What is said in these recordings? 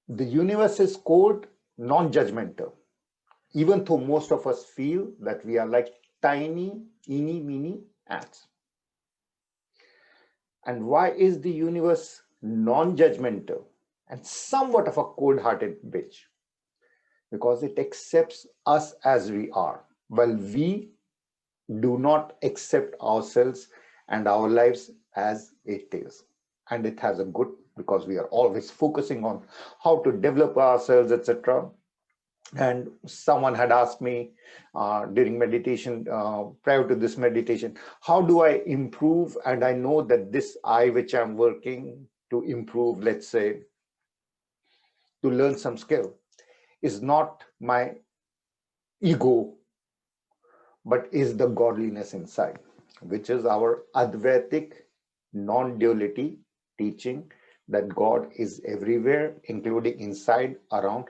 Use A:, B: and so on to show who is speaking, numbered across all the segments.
A: The universe is cold, non-judgmental, even though most of us feel that we are like tiny, eeny, meeny ants. And why is the universe non-judgmental and somewhat of a cold-hearted bitch? Because it accepts us as we are, while we do not accept ourselves and our lives as it is. And it has a good, because we are always focusing on how to develop ourselves, etc. And someone had asked me during meditation, prior to this meditation, how do I improve? And I know that this I, which I'm working to improve, let's say, to learn some skill, is not my ego, but is the godliness inside, which is our Advaitic non-duality teaching that God is everywhere, including inside, around.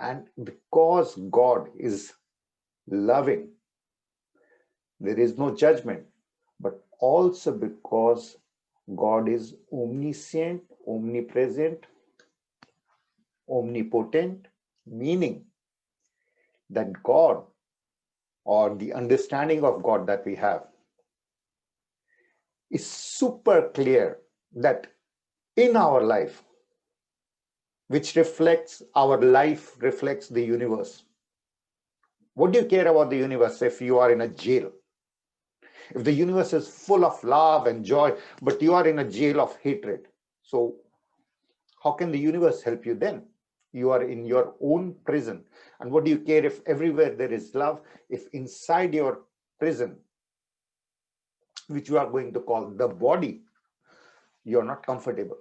A: And because God is loving, there is no judgment, but also because God is omniscient, omnipresent, omnipotent, meaning that God, or the understanding of God that we have, is super clear that in our life, which reflects our life, reflects the universe. What do you care about the universe if you are in a jail? If the universe is full of love and joy, but you are in a jail of hatred, so how can the universe help you then? You are in your own prison. And what do you care if everywhere there is love, if inside your prison, which you are going to call the body, you're not comfortable?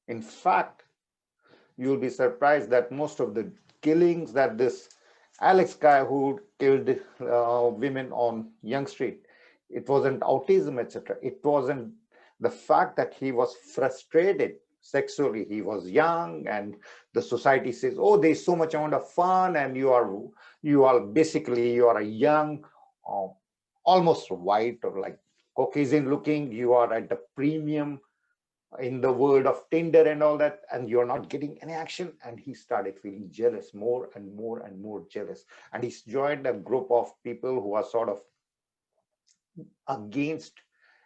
A: In fact, you'll be surprised that most of the killings that this Alex guy who killed women on Young Street, it wasn't autism, etc. It wasn't the fact that he was frustrated sexually. He was young, and the society says, oh, there's so much amount of fun, and you are basically, you are a young, uh, almost white or like Caucasian looking, you are at the premium in the world of Tinder and all that, and you're not getting any action. And he started feeling jealous, more and more and more jealous. And he's joined a group of people who are sort of against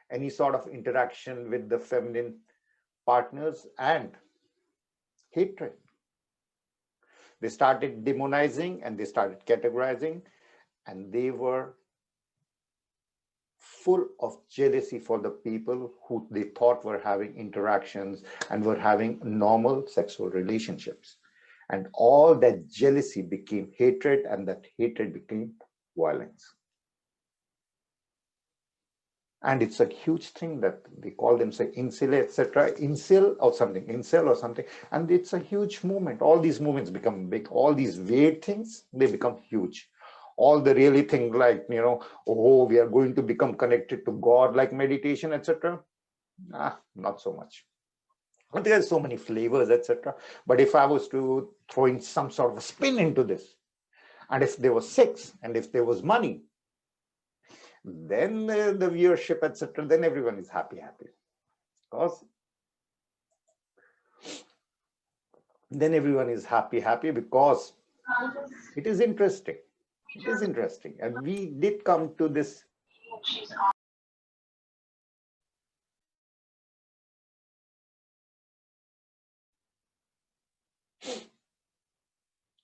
A: any sort of interaction with the feminine partners and hatred. They started demonizing and they started categorizing, and they were full of jealousy for the people who they thought were having interactions and were having normal sexual relationships. And all that jealousy became hatred, and that hatred became violence. And it's a huge thing that they call them, say, incel, etc., incel or something. And it's a huge movement. All these movements become big. All these weird things, they become huge. All the really things like, oh, we are going to become connected to God, like meditation, etc. Not so much. But there's so many flavors, etc. But if I was to throw in some sort of a spin into this, and if there was sex, and if there was money, then the viewership, etc., then everyone is happy. Because then everyone is happy because it is interesting. It is interesting. And we did come to this.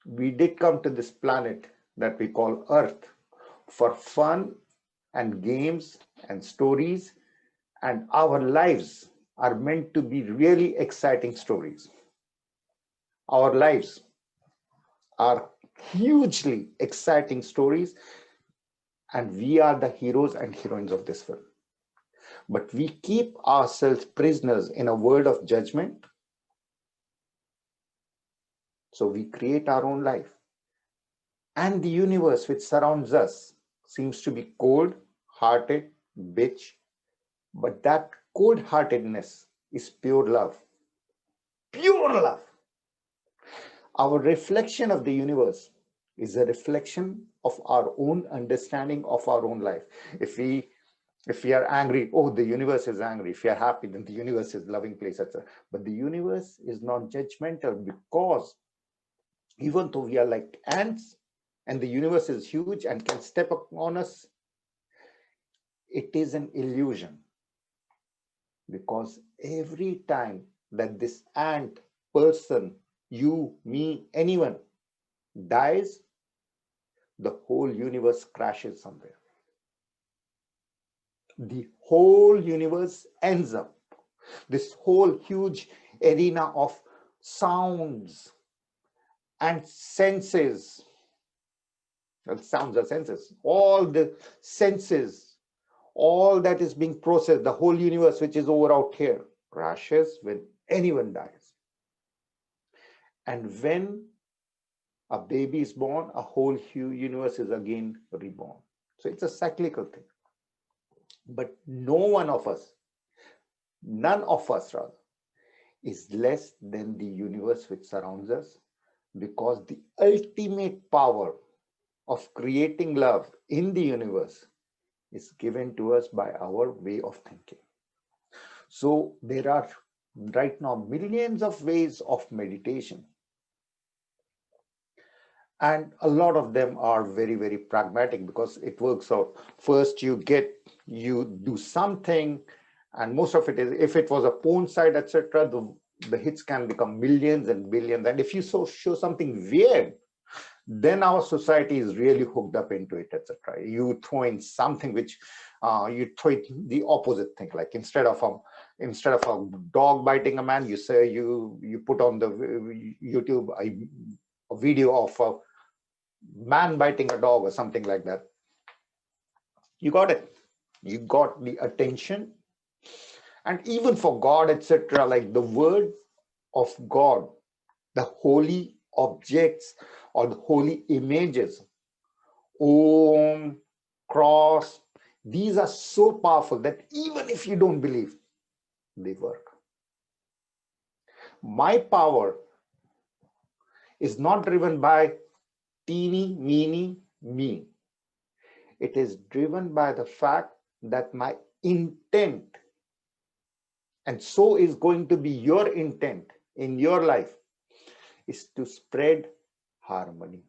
A: We did come to this planet that we call Earth for fun and games and stories, and our lives are meant to be really exciting stories. Our lives are hugely exciting stories, and we are the heroes and heroines of this film. But we keep ourselves prisoners in a world of judgment. So we create our own life. And the universe which surrounds us seems to be cold-hearted, bitch. But that cold-heartedness is pure love. Pure love. Our reflection of the universe is a reflection of our own understanding of our own life. If we If we are angry, oh, the universe is angry. If we are happy, then the universe is loving place, etc. But the universe is not judgmental, because even though we are like ants and the universe is huge and can step upon us, it is an illusion. Because every time that this ant person, you, me, anyone dies, the whole universe crashes somewhere. The whole universe ends up. This whole huge arena of sounds and senses, well, sounds are senses, all the senses, all that is being processed, the whole universe which is over out here, crashes when anyone dies. And when a baby is born, a whole universe is again reborn. So it's a cyclical thing. But no one of us, none of us rather, is less than the universe which surrounds us, because the ultimate power of creating love in the universe is given to us by our way of thinking. So there are right now millions of ways of meditation, and a lot of them are very, very pragmatic, because it works out. First you do something, and most of it is, if it was a porn site, etc., the hits can become millions and billions. And if you show something weird, then our society is really hooked up into it, etc. You throw in something which you throw in the opposite thing, like instead of a dog biting a man, you say you put on the YouTube a video of a man biting a dog or something like that. You got it. You got the attention. And even for God, etc., like the word of God, the holy objects or the holy images, Om, cross, these are so powerful that even if you don't believe, they work. My power is not driven by teeny, meeny, me. It is driven by the fact that my intent, and so is going to be your intent in your life, is to spread harmony.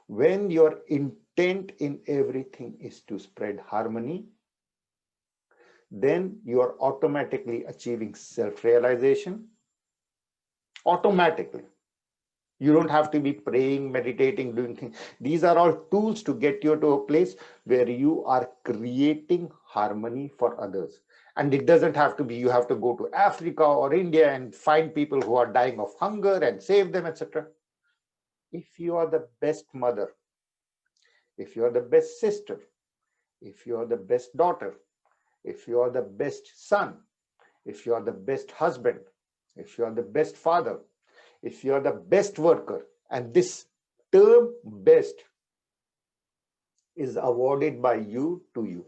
A: When your intent in everything is to spread harmony, then you are automatically achieving self-realization. Automatically. You don't have to be praying, meditating, doing things. These are all tools to get you to a place where you are creating harmony for others. And it doesn't have to be, you have to go to Africa or India and find people who are dying of hunger and save them, etc. If you are the best mother, if you are the best sister, if you are the best daughter, if you are the best son, if you are the best husband, if you are the best father, if you are the best worker, and this term best is awarded by you to you.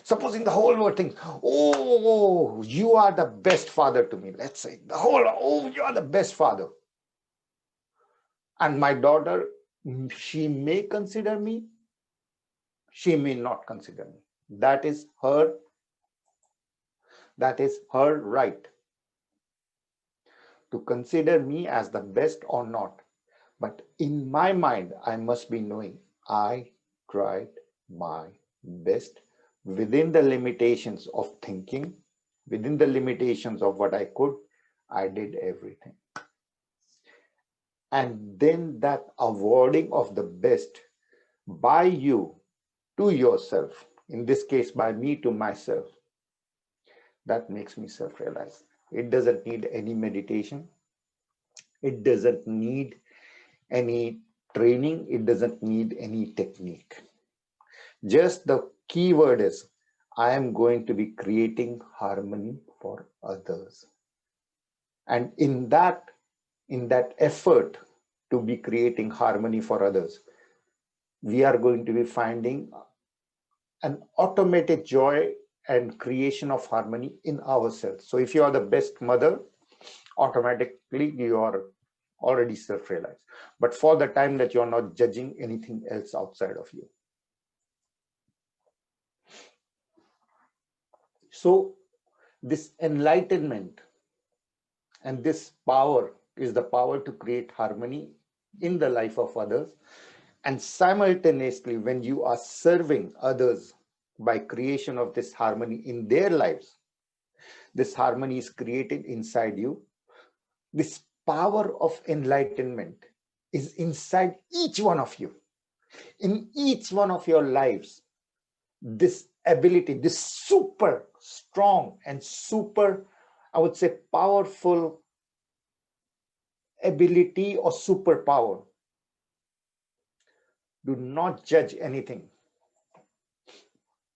A: Supposing the whole world thinks, oh, you are the best father to me. Let's say the whole, oh, you are the best father. And my daughter, she may consider me, she may not consider me. That is her right to consider me as the best or not. But in my mind, I must be knowing I tried my best within the limitations of thinking, within the limitations of what I could. I did everything. And then that awarding of the best by you to yourself, in this case by me to myself, that makes me self-realized. It doesn't need any meditation. It doesn't need any training. It doesn't need any technique. Just the key word is, I am going to be creating harmony for others. And in that effort to be creating harmony for others, we are going to be finding an automated joy and creation of harmony in ourselves. So if you are the best mother, automatically you are already self-realized. But for the time that you are not judging anything else outside of you. So this enlightenment and this power is the power to create harmony in the life of others. And simultaneously, when you are serving others by creation of this harmony in their lives, this harmony is created inside you. This power of enlightenment is inside each one of you. In each one of your lives, this ability, this super strong and super, I would say, powerful ability or superpower. Do not judge anything.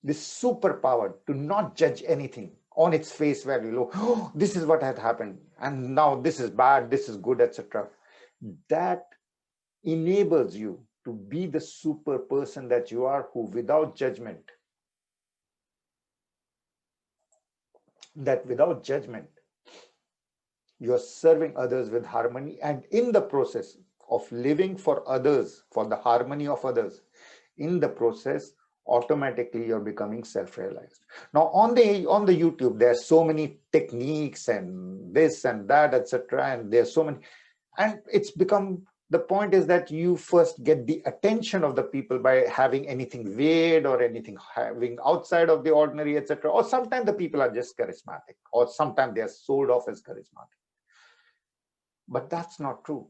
A: This superpower to not judge anything on its face value. Oh, this is what had happened, and now this is bad, this is good, etc. That enables you to be the super person that you are, who without judgment, you're serving others with harmony, and in the process of living for others, for the harmony of others, in the process, automatically you're becoming self-realized. Now on the YouTube, there's so many techniques and this and that, etc., and there's so many, and it's become, the point is that you first get the attention of the people by having anything weird or anything having outside of the ordinary, etc. Or sometimes the people are just charismatic, or sometimes they're sold off as charismatic. But that's not true.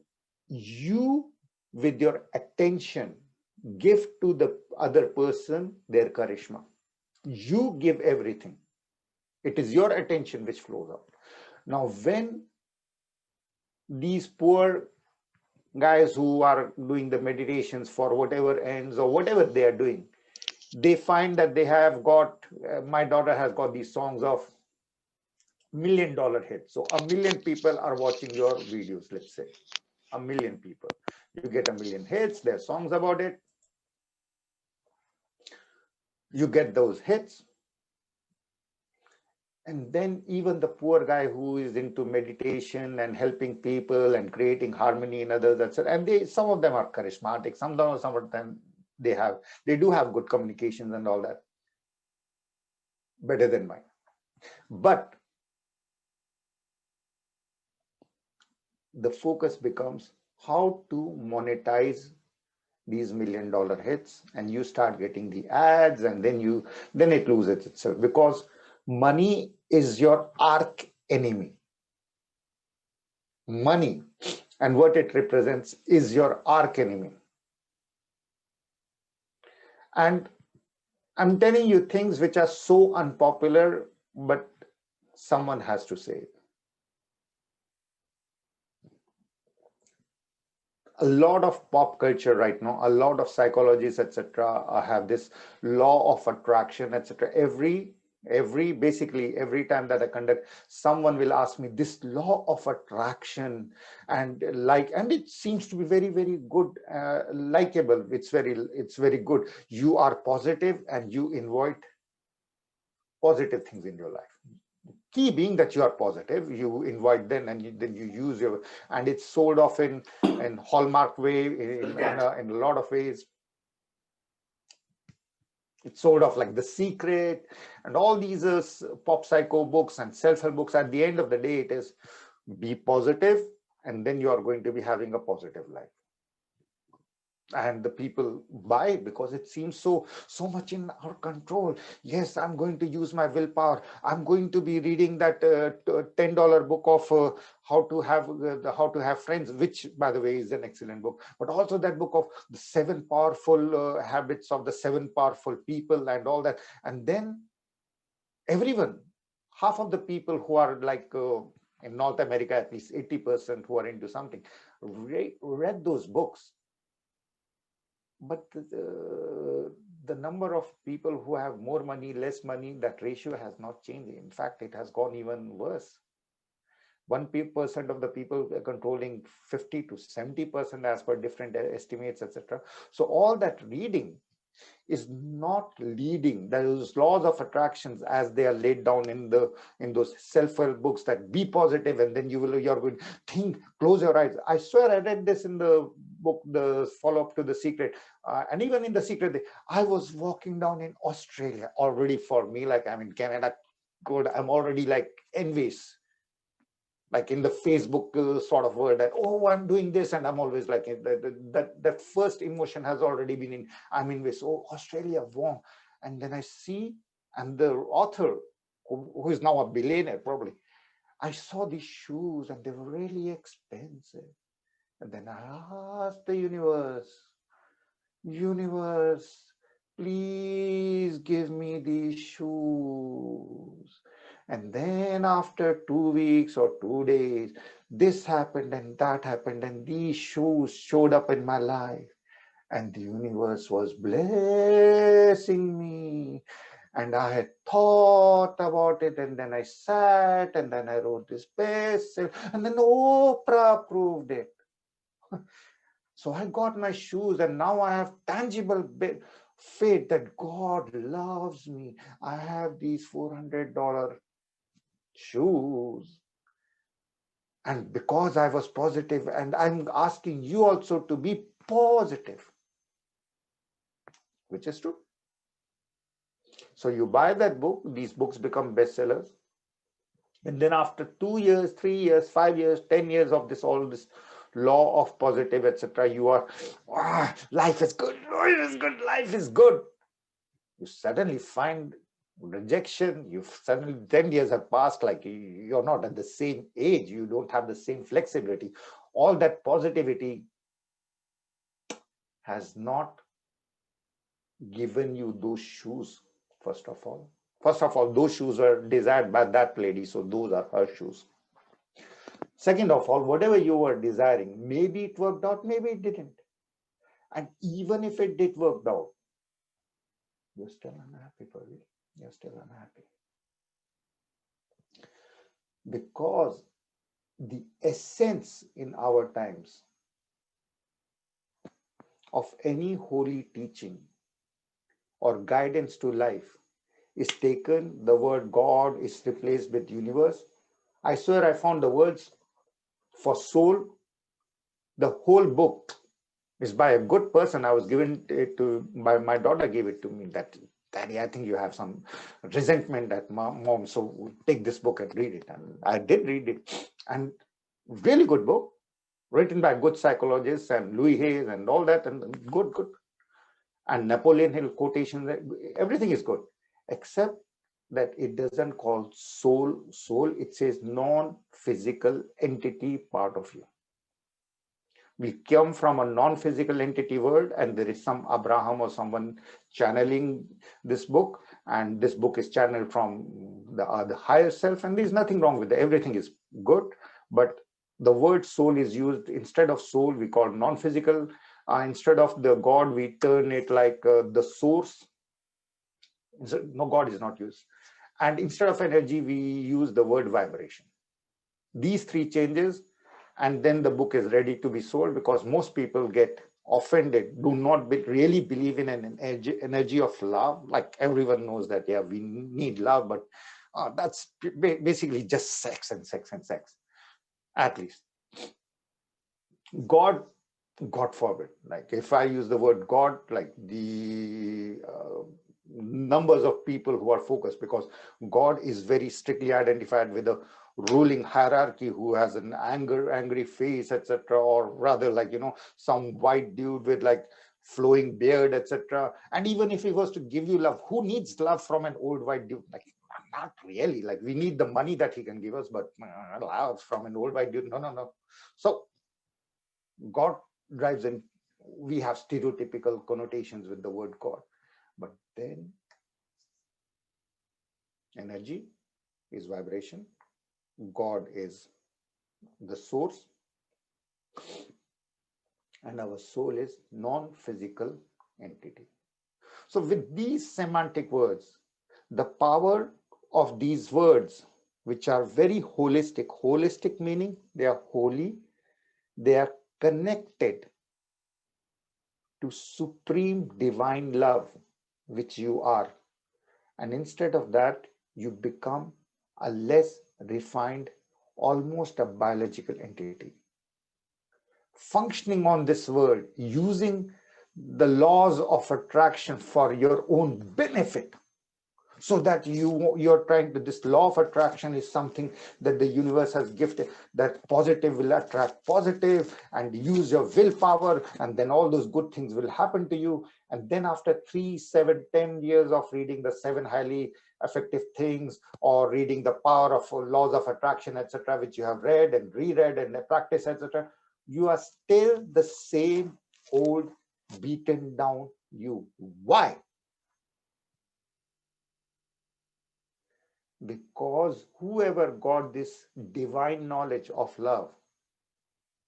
A: You, with your attention, give to the other person their charisma. You give everything. It is your attention which flows out. Now, when these poor guys who are doing the meditations for whatever ends or whatever they are doing, they find that they have got, my daughter has got these songs of $1 million hits. So 1 million people are watching your videos, let's say. 1 million people. You get 1 million hits, there are songs about it. You get those hits. And then even the poor guy who is into meditation and helping people and creating harmony in others, etc. And some of them are charismatic, some of them they do have good communications and all that. Better than mine. But the focus becomes how to monetize these $1 million hits, and you start getting the ads, and then it loses itself, because money is your arch enemy. Money and what it represents is your arch enemy. And I'm telling you things which are so unpopular, but someone has to say it. A lot of pop culture right now, a lot of psychologists, etc., have this law of attraction, etc. Basically every time that I conduct, someone will ask me this law of attraction, and it seems to be very, very good, likable. It's very good. You are positive and you invite positive things in your life. Key being that you are positive, you invite them, and then you use your, and it's sold off in Hallmark way, in a lot of ways. It's sold off like The Secret and all these pop psycho books and self-help books. At the end of the day, it is be positive, and then you are going to be having a positive life. And the people buy it because it seems so much in our control. Yes, I'm going to use my willpower. I'm going to be reading that $10 book of how to have friends, which, by the way, is an excellent book. But also that book of the 7 powerful habits of the 7 powerful people and all that. And then everyone, half of the people who are like in North America, at least 80% who are into something, read those books. But the number of people who have more money, less money, that ratio has not changed. In fact, it has gone even worse. 1% of the people are controlling 50 to 70% as per different estimates, etc. So all that reading is not leading those laws of attractions as they are laid down in those self-help books, that be positive, and then you're going to think, close your eyes. I swear I read this in the book, the follow-up to The Secret, and even in The Secret, I was walking down in Australia already. For me, like I'm in Canada, good. I'm already like envious, like in the Facebook sort of word that, oh, I'm doing this, and I'm always like that first emotion has already been in. I'm envious. Oh, Australia, wow. And then I see, and the author, who is now a billionaire probably, I saw these shoes and they were really expensive. And then I asked the universe, please give me these shoes. And then after 2 weeks or 2 days, this happened and that happened, and these shoes showed up in my life. And the universe was blessing me. And I had thought about it, and then I sat, and then I wrote this bestseller, and then Oprah approved it. So I got my shoes, and now I have tangible faith that God loves me. I have these $400 shoes. And because I was positive, and I'm asking you also to be positive, which is true. So you buy that book, these books become bestsellers. And then after 2 years, 3 years, 5 years, 10 years of this, all this law of positive, etc., you are, life is good, life is good, life is good. You suddenly find rejection. You suddenly 10 years have passed, like you're not at the same age, you don't have the same flexibility. All that positivity has not given you those shoes. First of all, those shoes were desired by that lady, so those are her shoes. Second of all, whatever you were desiring, maybe it worked out, maybe it didn't. And even if it did work out, you're still unhappy, Parvi. You're still unhappy. Because the essence in our times of any holy teaching or guidance to life is taken, the word God is replaced with universe. I swear I found the words for soul. The whole book is by a good person. I was given it to, by my daughter gave it to me, that, Daddy, I think you have some resentment at mom, so take this book and read it. And I did read it. And really good book, written by good psychologists and Louis Hayes and all that, and good. And Napoleon Hill quotations, everything is good, except that it doesn't call soul. It says non-physical entity part of you. We come from a non-physical entity world, and there is some Abraham or someone channeling this book, and this book is channeled from the higher self, and there's nothing wrong with it. Everything is good, but the word soul is used instead of soul. We call non-physical. Instead of the God, we turn it like the source. No, God is not used. And instead of energy, we use the word vibration. These three changes, and then the book is ready to be sold, because most people get offended, do not really believe in an energy of love. Like everyone knows that, yeah, we need love, but that's basically just sex and sex and sex, at least. God forbid, like if I use the word God, like the numbers of people who are focused, because God is very strictly identified with a ruling hierarchy who has an angry face, etc., or rather, like, some white dude with like flowing beard, etc. And even if he was to give you love, who needs love from an old white dude? Like, not really. Like, we need the money that he can give us, but love from an old white dude, no. So God drives in. We have stereotypical connotations with the word God, but then energy is vibration. God is the source, and our soul is non-physical entity. So with these semantic words, the power of these words, which are very holistic meaning they are holy, they are connected to supreme divine love, which you are. And instead of that, you become a less refined, almost a biological entity, functioning on this world, using the laws of attraction for your own benefit. so that you're trying to, this law of attraction is something that the universe has gifted, that positive will attract positive, and use your willpower, and then all those good things will happen to you. And then after 3, 7, 10 years of reading the 7 highly effective things, or reading the power of laws of attraction, etc., which you have read and reread and practice, etc., you are still the same old beaten down you. Why? Because whoever got this divine knowledge of love,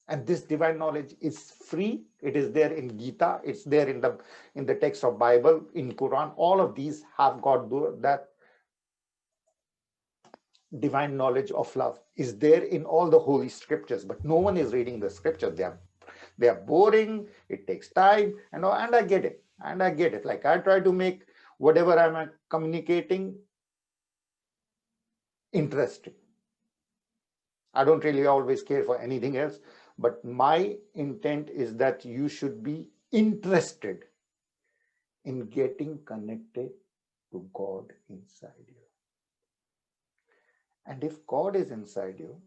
A: and this divine knowledge is free, it is there in Gita, it's there in the text of Bible, in Quran, all of these have got that divine knowledge of love is there in all the holy scriptures, but no one is reading the scriptures. They are boring, it takes time, and I get it. Like, I try to make whatever I'm communicating interesting. I don't really always care for anything else, but my intent is that you should be interested in getting connected to God inside you. And if God is inside you,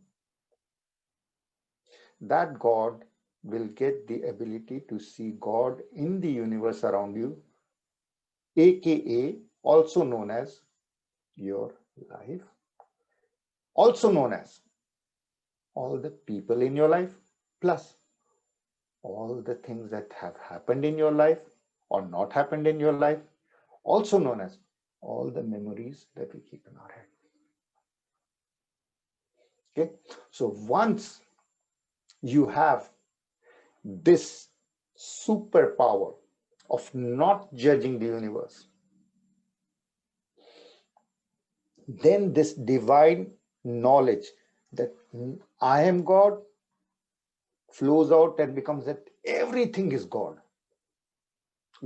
A: that God will get the ability to see God in the universe around you, aka also known as your life, also known as all the people in your life, plus all the things that have happened in your life or not happened in your life, also known as all the memories that we keep in our head. Okay, so once you have this superpower of not judging the universe, then this divine knowledge that I am God flows out and becomes that everything is God.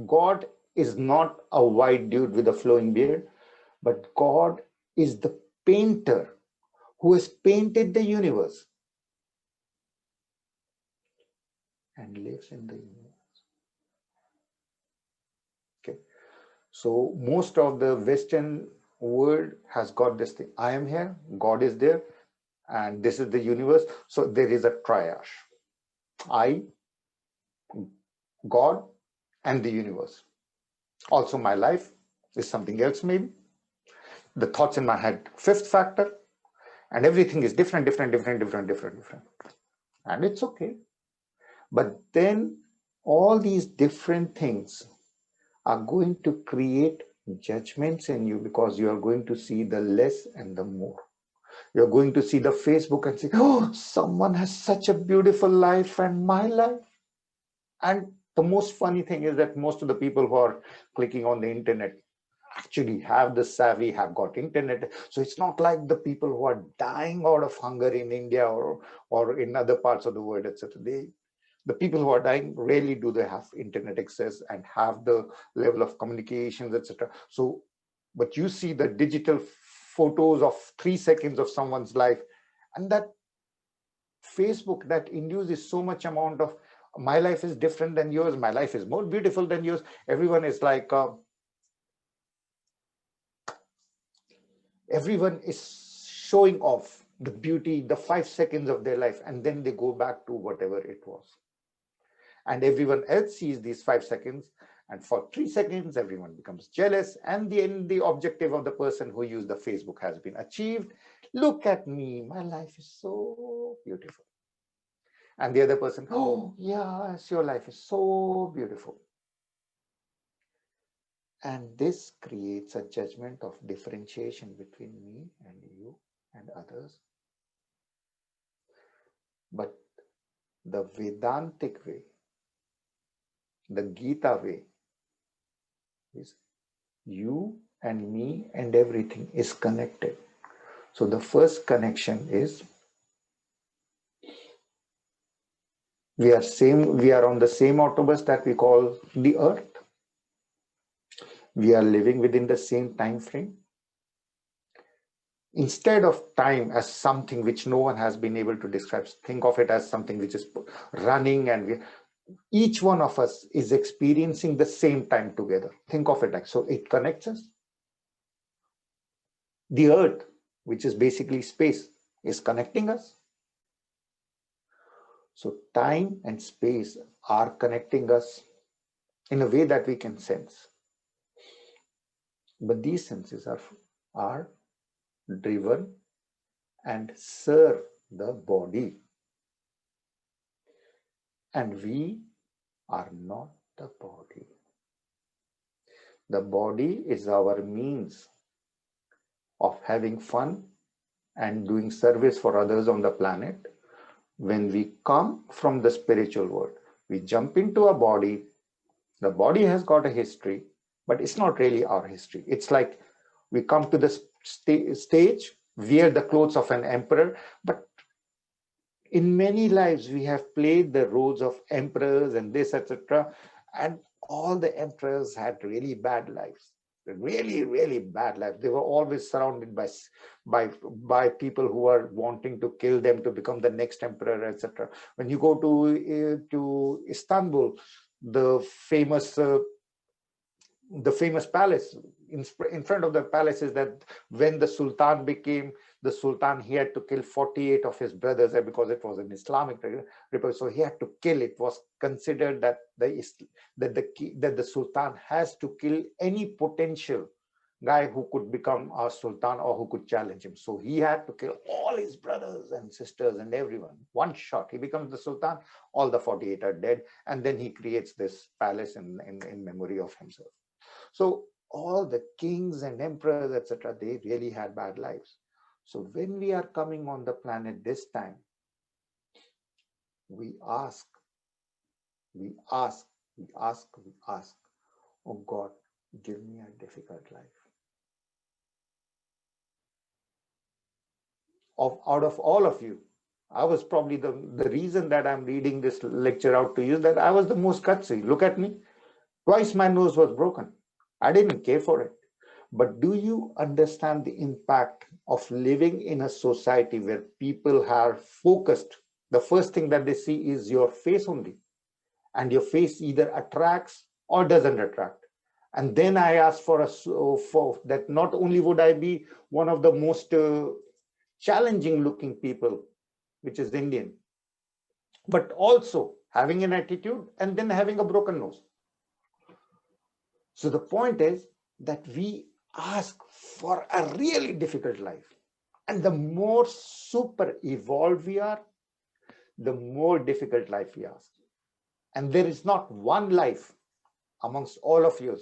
A: God is not a white dude with a flowing beard, but God is the painter who has painted the universe and lives in the universe. Okay, so most of the Western world has got this thing. I am here, God is there, and this is the universe. So there is a triage. I, God, and the universe. Also, my life is something else, maybe. The thoughts in my head, fifth factor, and everything is different. And it's okay. But then all these different things are going to create judgments in you, because you are going to see the less and the more. You're going to see the Facebook and say, oh, someone has such a beautiful life and my life. And the most funny thing is that most of the people who are clicking on the internet actually have the savvy, have got internet. So it's not like the people who are dying out of hunger in India or in other parts of the world, etc. The people who are dying, rarely do they have internet access and have the level of communications, etc. So, but you see the digital photos of 3 seconds of someone's life, and that Facebook that induces so much amount of my life is different than yours, my life is more beautiful than yours. Everyone is like, everyone is showing off the beauty, the 5 seconds of their life, and then they go back to whatever it was. And everyone else sees these 5 seconds, and for 3 seconds, everyone becomes jealous, and the objective of the person who used the Facebook has been achieved. Look at me, my life is so beautiful. And the other person, oh, yes, your life is so beautiful. And this creates a judgment of differentiation between me and you and others. But the Vedantic way, the Gita way, is you and me and everything is connected. So the first connection is we are on the same autobus that we call the earth. We are living within the same time frame. Instead of time as something which no one has been able to describe, think of it as something which is running, and each one of us is experiencing the same time together. Think of it like so. It connects us. The earth, which is basically space, is connecting us. So time and space are connecting us in a way that we can sense. But these senses are driven and serve the body. And we are not the body. The body is our means of having fun and doing service for others on the planet. When we come from the spiritual world, we jump into a body. The body has got a history, but it's not really our history. It's like we come to the stage, wear the clothes of an emperor, but in many lives we have played the roles of emperors and this, etc. And all the emperors had really bad lives. Really, really bad life. They were always surrounded by people who are wanting to kill them to become the next emperor, etc. When you go to Istanbul, the famous palace, in front of the palace is that when the Sultan became the Sultan, he had to kill 48 of his brothers because it was an Islamic republic. So he had to kill. It was considered that the Sultan has to kill any potential guy who could become a Sultan or who could challenge him. So he had to kill all his brothers and sisters and everyone. One shot, he becomes the Sultan, all the 48 are dead, and then he creates this palace in memory of himself. So all the kings and emperors, etc., they really had bad lives. So when we are coming on the planet this time, we ask, oh God, give me a difficult life. Out of all of you, I was probably the reason that I'm reading this lecture out to you is that I was the most gutsy. Look at me. Twice my nose was broken. I didn't care for it. But do you understand the impact of living in a society where people are focused? The first thing that they see is your face only. And your face either attracts or doesn't attract. And then I asked for that not only would I be one of the most challenging looking people, which is Indian, but also having an attitude and then having a broken nose. So the point is that we ask for a really difficult life. And the more super evolved we are, the more difficult life we ask. And there is not one life amongst all of you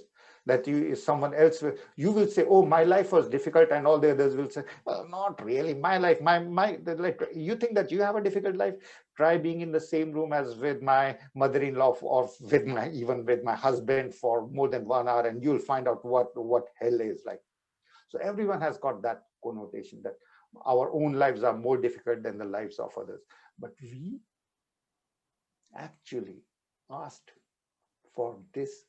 A: that someone else you will say, oh, my life was difficult, and all the others will say, well, not really. My life, like, you think that you have a difficult life? Try being in the same room as with my mother-in-law or even with my husband for more than 1 hour, and you'll find out what hell is like. So everyone has got that connotation that our own lives are more difficult than the lives of others. But we actually asked for this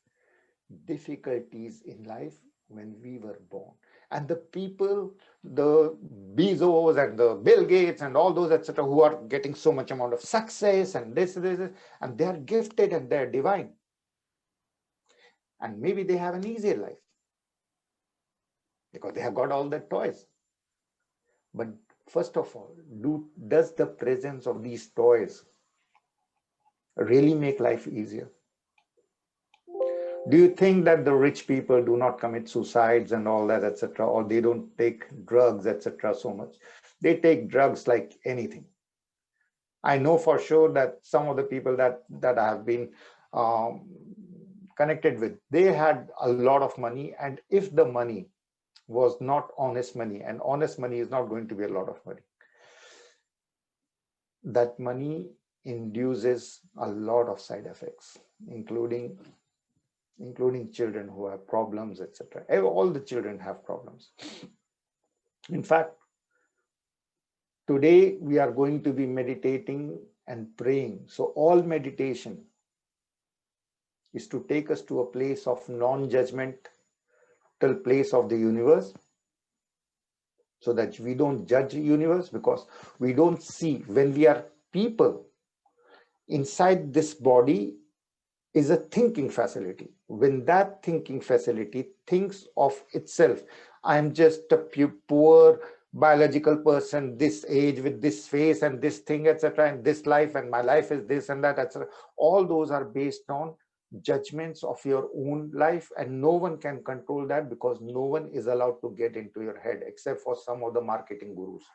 A: difficulties in life when we were born. And the people, the Bezos and the Bill Gates and all those, etc., who are getting so much amount of success and this, and they're gifted and they're divine. And maybe they have an easier life because they have got all the toys. But first of all, does the presence of these toys really make life easier? Do you think that the rich people do not commit suicides and all that, etc., or they don't take drugs, etc., so much? They take drugs like anything. I know for sure that some of the people that I have been connected with, they had a lot of money, and if the money was not honest money, and honest money is not going to be a lot of money, that money induces a lot of side effects, including children who have problems, etc. All the children have problems. In fact, today we are going to be meditating and praying. So all meditation is to take us to a place of non-judgmental place of the universe, so that we don't judge the universe, because we don't see. When we are people, inside this body is a thinking facility. When that thinking facility thinks of itself, I'm just a poor biological person, this age with this face and this thing, etc., and this life, and my life is this and that, etc. All those are based on judgments of your own life, and no one can control that, because no one is allowed to get into your head except for some of the marketing gurus.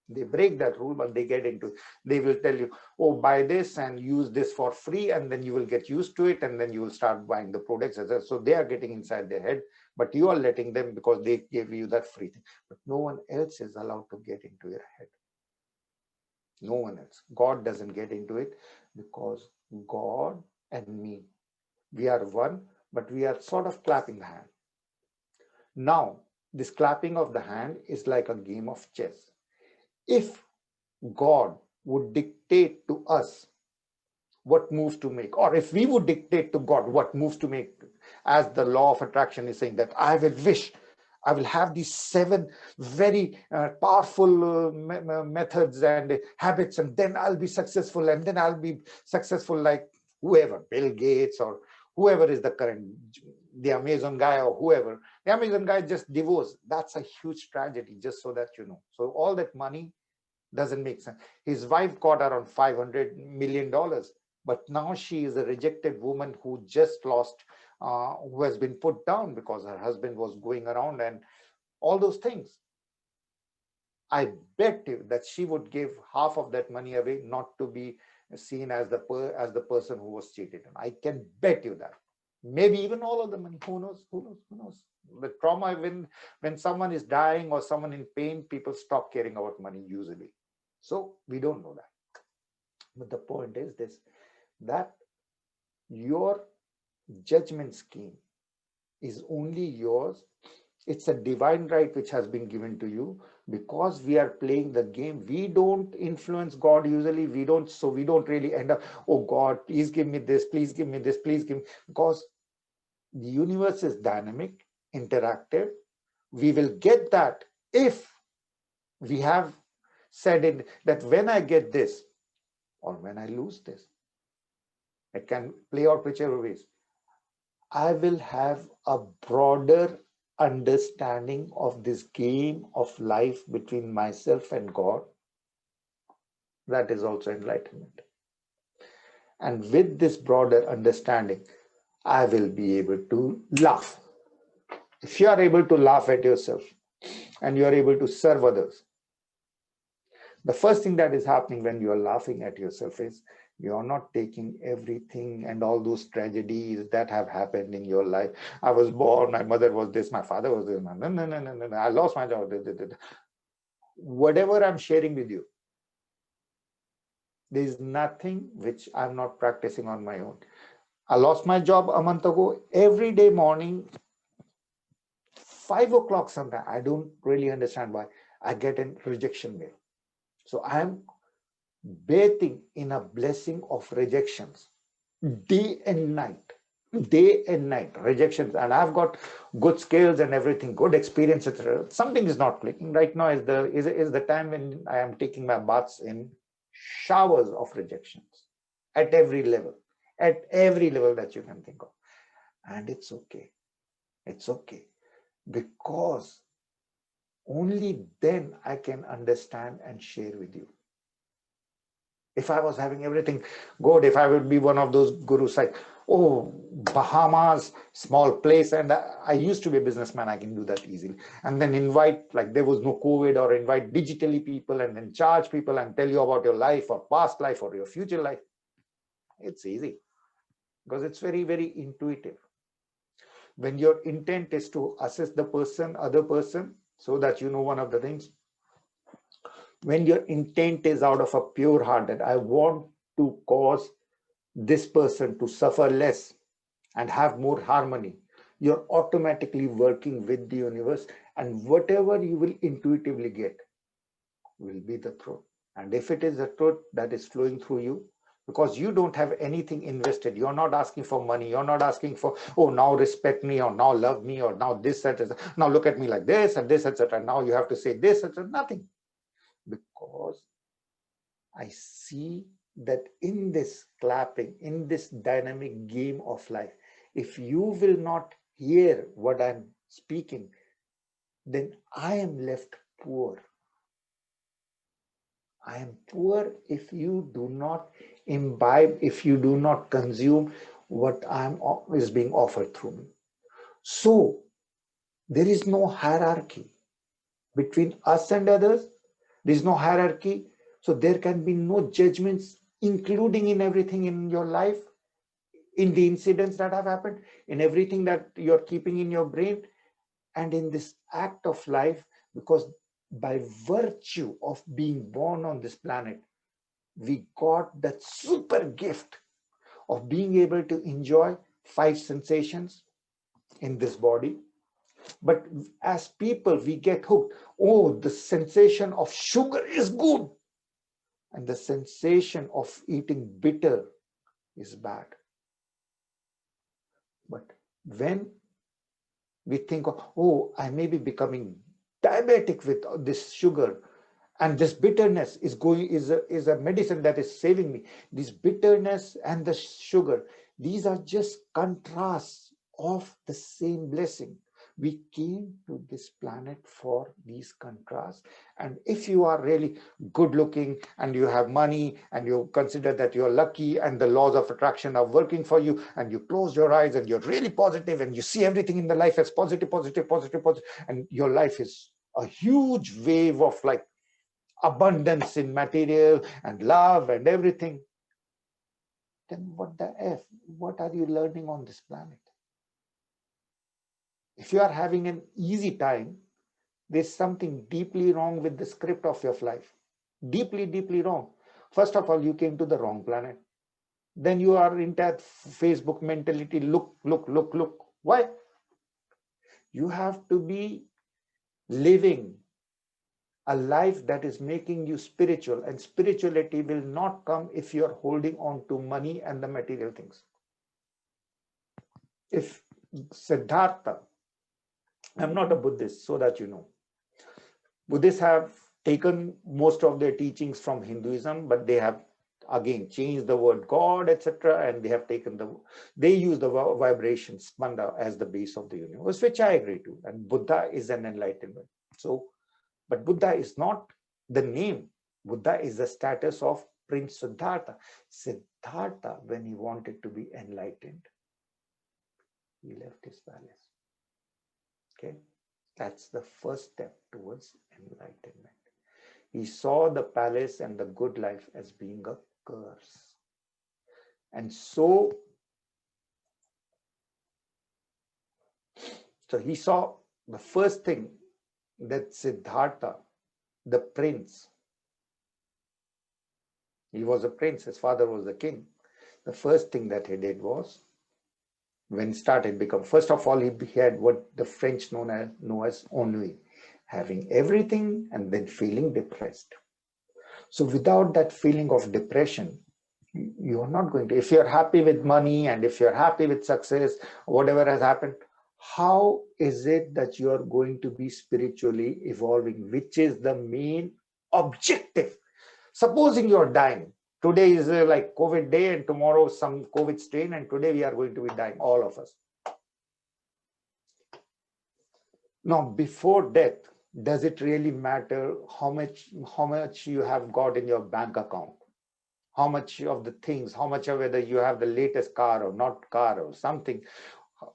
A: They break that rule, but they get into, they will tell you, oh, buy this and use this for free, and then you will get used to it, and then you will start buying the products. So they are getting inside their head, but you are letting them, because they gave you that free thing. But no one else is allowed to get into your head. No one else. God doesn't get into it, because God and me, we are one, but we are sort of clapping the hand. Now, this clapping of the hand is like a game of chess. If God would dictate to us what moves to make, or if we would dictate to God what moves to make, as the law of attraction is saying, that I will wish, I will have these 7 very powerful methods and habits, and then I'll be successful, and then I'll be successful like whoever, Bill Gates or whoever is the current, the Amazon guy or whoever. The Amazon guy just divorced. That's a huge tragedy, just so that you know. So all that money doesn't make sense. His wife got around $500 million, but now she is a rejected woman who just lost, who has been put down because her husband was going around and all those things. I bet you that she would give half of that money away, not to be seen as the person who was cheated. And I can bet you that. Maybe even all of the money. Who knows? Who knows? Who knows? The trauma, when someone is dying or someone in pain, people stop caring about money usually. So we don't know that. But the point is this, that your judgment scheme is only yours. It's a divine right which has been given to you, because we are playing the game. We don't influence God usually. We don't really end up, oh God, please give me this, please give me this, please give me, because the universe is dynamic, interactive. We will get that if we have said it, that when I get this or when I lose this, it can play out whichever ways, I will have a broader understanding of this game of life between myself and God. That is also enlightenment. And with this broader understanding, I will be able to laugh. If you are able to laugh at yourself and you are able to serve others, the first thing that is happening when you are laughing at yourself is you are not taking everything and all those tragedies that have happened in your life. I was born, my mother was this, my father was this, no, I lost my job. Whatever I'm sharing with you, there is nothing which I'm not practicing on my own. I lost my job a month ago. Every day morning, 5 o'clock sometime, I don't really understand why, I get a rejection mail. So I'm bathing in a blessing of rejections, day and night, rejections. And I've got good skills and everything, good experience, etc. Something is not clicking right now. Is the time when I am taking my baths in showers of rejections at every level that you can think of. And it's okay. It's okay, because only then I can understand and share with you. If I was having everything good, if I would be one of those gurus like, oh, Bahamas, small place, and I used to be a businessman, I can do that easily. And then invite, like there was no COVID, or invite digitally people and then charge people and tell you about your life or past life or your future life. It's easy because it's very, very intuitive. When your intent is to assess the other person, so that you know one of the things, when your intent is out of a pure heart that I want to cause this person to suffer less and have more harmony, you're automatically working with the universe, and whatever you will intuitively get will be the truth. And if it is the truth that is flowing through you, because you don't have anything invested, you're not asking for money, you're not asking for, oh, now respect me, or now love me, or now this, etc. Now look at me like this and this, etc. Now you have to say this, etc. Nothing. Because I see that in this clapping, in this dynamic game of life, if you will not hear what I'm speaking, then I am left poor. I am poor if you do not imbibe, if you do not consume what is being offered through me. So there is no hierarchy between us and others. There is no hierarchy. So there can be no judgments, including in everything in your life, in the incidents that have happened, in everything that you're keeping in your brain, and in this act of life, because by virtue of being born on this planet, we got that super gift of being able to enjoy 5 sensations in this body. But as people, we get hooked. Oh, the sensation of sugar is good, and the sensation of eating bitter is bad. But when we think of, oh, I may be becoming diabetic with this sugar, and this bitterness is a medicine that is saving me. This bitterness and the sugar, these are just contrasts of the same blessing. We came to this planet for these contrasts. And if you are really good looking and you have money and you consider that you're lucky and the laws of attraction are working for you, and you close your eyes and you're really positive and you see everything in the life as positive, and your life is a huge wave of like abundance in material and love and everything, then what the F? What are you learning on this planet? If you are having an easy time, there's something deeply wrong with the script of your life. Deeply, deeply wrong. First of all, you came to the wrong planet. Then you are in that Facebook mentality, look. Why? You have to be living a life that is making you spiritual, and spirituality will not come if you're holding on to money and the material things. If Siddhartha, I'm not a Buddhist, so that you know, Buddhists have taken most of their teachings from Hinduism, but they have again changed the word God, etc., and they have taken they use the vibration spanda as the base of the universe, which I agree to, and Buddha is an enlightenment. So, but Buddha is not the name. Buddha is the status of Prince Siddhartha. Siddhartha, when he wanted to be enlightened, he left his palace. Okay, that's the first step towards enlightenment. He saw the palace and the good life as being a curse. And so he saw the first thing that Siddhartha, the prince, he was a prince, his father was a king. The first thing that he did was, when he started become, first of all, he had what the French know as ennui, having everything and then feeling depressed. So without that feeling of depression, you are not going to, if you're happy with money and if you're happy with success, whatever has happened, how is it that you are going to be spiritually evolving, which is the main objective? Supposing you're dying, today is like COVID day and tomorrow some COVID strain, and today we are going to be dying, all of us. Now, before death, does it really matter how much you have got in your bank account? How much of the things, how much of whether you have the latest car or not car or something?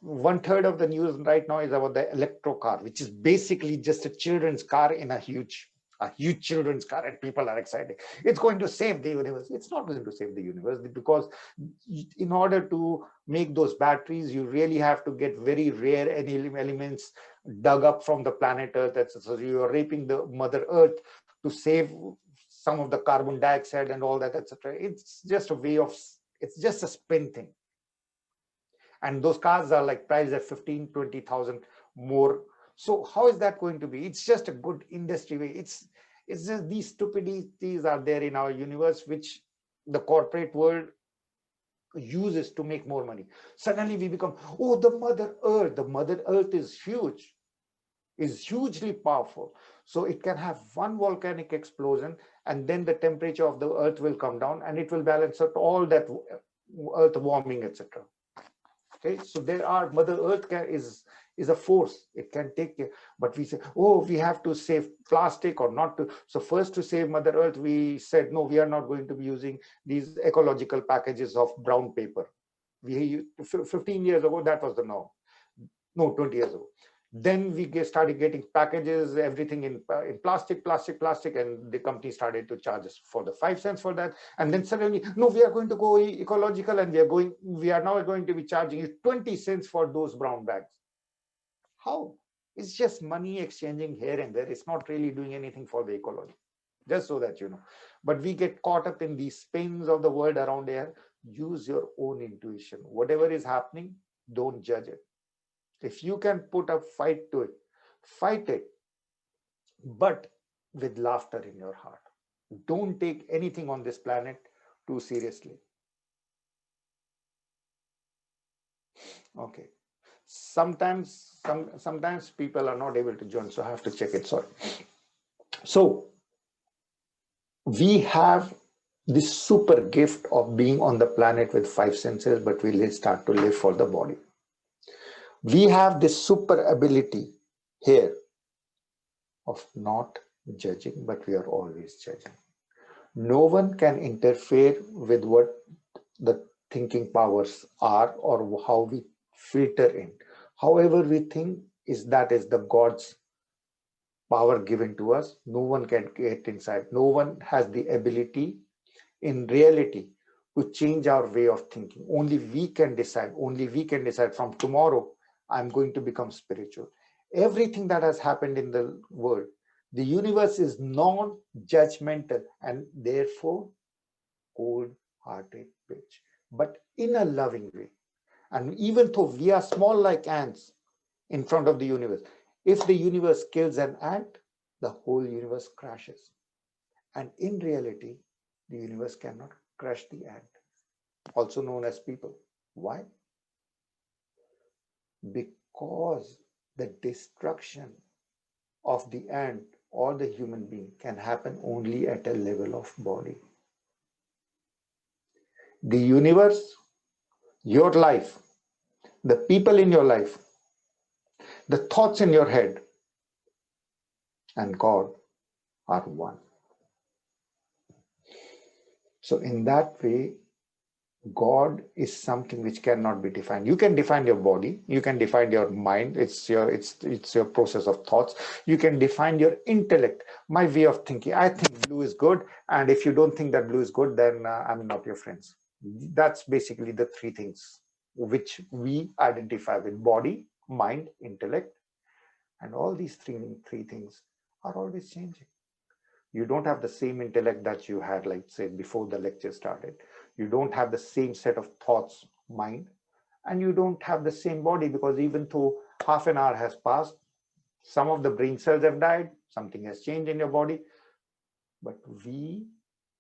A: 1/3 of the news right now is about the electro car, which is basically just a children's car in a huge children's car, and people are excited. It's going to save the universe. It's not going to save the universe, because in order to make those batteries, you really have to get very rare elements dug up from the planet Earth. So you are raping the Mother Earth to save some of the carbon dioxide and all that, etc. It's just a way of, it's just a spin thing. And those cars are like priced at 15,000-20,000 more. So how is that going to be? It's just a good industry way. It's just these stupidities are there in our universe, which the corporate world uses to make more money. Suddenly we become, oh, the Mother Earth is huge, is hugely powerful. So it can have one volcanic explosion, and then the temperature of the Earth will come down, and it will balance out all that Earth warming, etc. Okay, so there are Mother Earth is is a force. It can take care. But we say, oh, we have to save plastic or not to. So first, to save Mother Earth, we said, no, we are not going to be using these ecological packages of brown paper. 15 years ago, that was the norm. No, 20 years ago. Then we started getting packages, everything in plastic, and the company started to charge us for the 5 cents for that. And then suddenly, no, we are going to go ecological, and we are now going to be charging you 20 cents for those brown bags. How? It's just money exchanging here and there. It's not really doing anything for the ecology, just so that you know. But we get caught up in these spins of the world around here. Use your own intuition. Whatever is happening, don't judge it. If you can put a fight to it, fight it, but with laughter in your heart. Don't take anything on this planet too seriously. Okay. Sometimes people are not able to join, so I have to check it. Sorry. So we have this super gift of being on the planet with 5 senses, but we'll start to live for the body. We have this super ability here of not judging, but we are always judging. No one can interfere with what the thinking powers are or how we filter in. However we think that is the God's power given to us. No one can get inside. No one has the ability in reality to change our way of thinking. Only we can decide. Only we can decide from tomorrow, I'm going to become spiritual. Everything that has happened in the world, the universe is non-judgmental and therefore cold-hearted bitch, but in a loving way. And even though we are small like ants in front of the universe, if the universe kills an ant, the whole universe crashes. And in reality, the universe cannot crush the ant, also known as people. Why? Because the destruction of the ant or the human being can happen only at a level of body. The universe, your life, the people in your life, the thoughts in your head, and God are one. So in that way, God is something which cannot be defined. You can define your body, you can define your mind, it's your process of thoughts. You can define your intellect, my way of thinking. I think blue is good, and if you don't think that blue is good, then I'm not your friends. That's basically the 3 things which we identify with: body, mind, intellect. And all these three things are always changing. You don't have the same intellect that you had, like say, before the lecture started. You don't have the same set of thoughts, mind, and you don't have the same body, because even though half an hour has passed, some of the brain cells have died, something has changed in your body, but we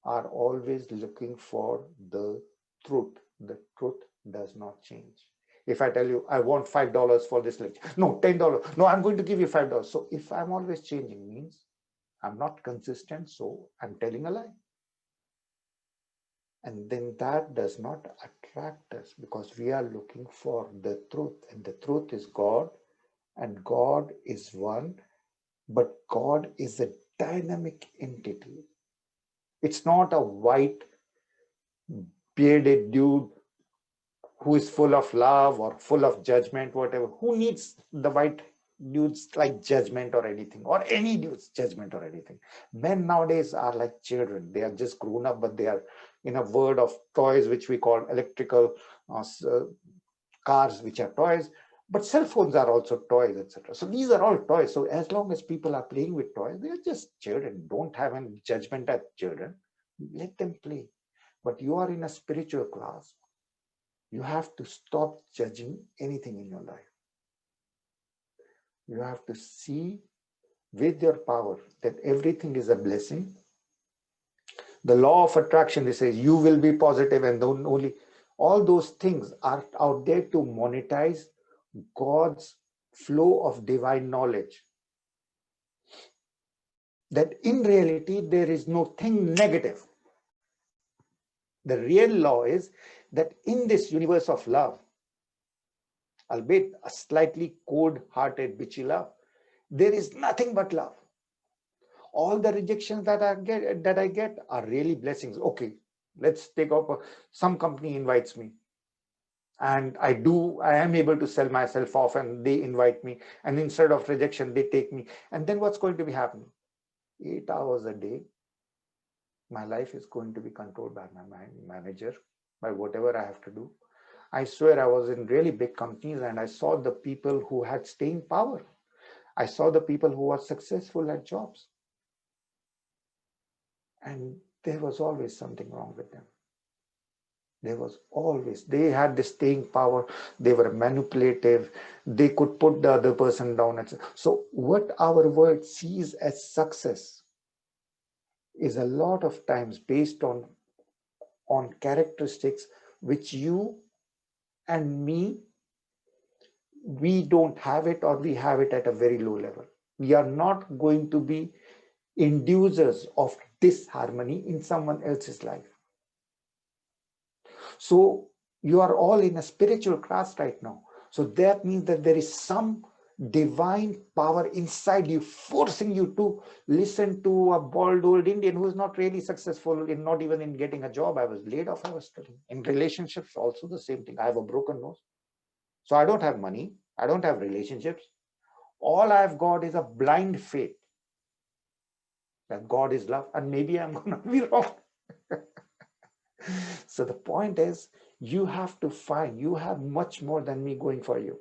A: are always looking for the truth. The truth does not change. If I tell you, I want $5 for this lecture, no, $10, no, I'm going to give you $5. So if I'm always changing, means I'm not consistent, so I'm telling a lie. And then that does not attract us, because we are looking for the truth, and the truth is God, and God is one, but God is a dynamic entity. It's not a white bearded dude who is full of love or full of judgment, whatever. Who needs the white dudes like judgment or anything, or any dudes judgment or anything? Men nowadays are like children. They are just grown up, but they are in a world of toys, which we call electrical cars, which are toys, but cell phones are also toys, etc. So these are all toys. So as long as people are playing with toys, they are just children. Don't have any judgment at children. Let them play. But you are in a spiritual class. You have to stop judging anything in your life. You have to see with your power that everything is a blessing. The law of attraction, they say you will be positive, and only all those things are out there to monetize God's flow of divine knowledge. That in reality, there is no thing negative. The real law is that in this universe of love, albeit a slightly cold-hearted, bitchy love. There is nothing but love. All the rejections that I get are really blessings. Okay, let's take up some company invites me, and I am able to sell myself off, and they invite me, and instead of rejection, they take me. And then what's going to be happening? 8 hours a day, my life is going to be controlled by my manager, by whatever I have to do. I swear, I was in really big companies and I saw the people who had staying power. I saw the people who were successful at jobs. And there was always something wrong with them. They had this staying power. They were manipulative. They could put the other person down. So what our world sees as success is a lot of times based on characteristics which you and me, we don't have it, or we have it at a very low level. We are not going to be inducers of disharmony in someone else's life. So you are all in a spiritual class right now. So that means that there is some divine power inside you forcing you to listen to a bald old Indian who is not really successful in, not even in getting a job. I was laid off, I was studying. In relationships also the same thing. I have a broken nose. So I don't have money. I don't have relationships. All I've got is a blind faith that God is love, and maybe I'm going to be wrong. So the point is, you have to find, you have much more than me going for you,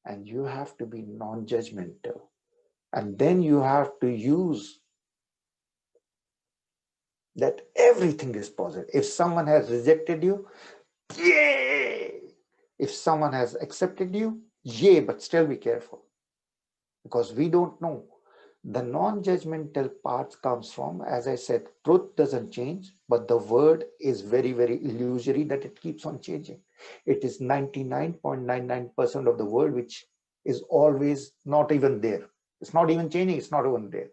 A: and you have to be non-judgmental, and then you have to use that everything is positive. If someone has rejected you, yay! If someone has accepted you, yay, but still be careful, because we don't know. The non-judgmental part comes from, as I said, truth doesn't change, but the word is very, very illusory that it keeps on changing. It is 99.99% of the word which is always not even there. It's not even changing, it's not even there.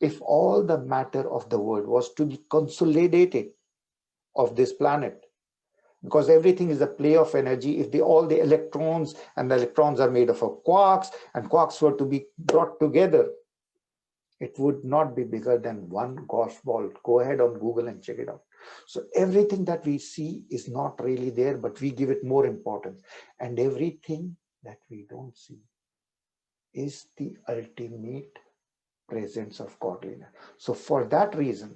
A: If all the matter of the world was to be consolidated of this planet, because everything is a play of energy, if all the electrons, and the electrons are made of quarks, and quarks were to be brought together, it would not be bigger than one golf ball. Go ahead on Google and check it out. So everything that we see is not really there, but we give it more importance. And everything that we don't see is the ultimate presence of godliness. So for that reason,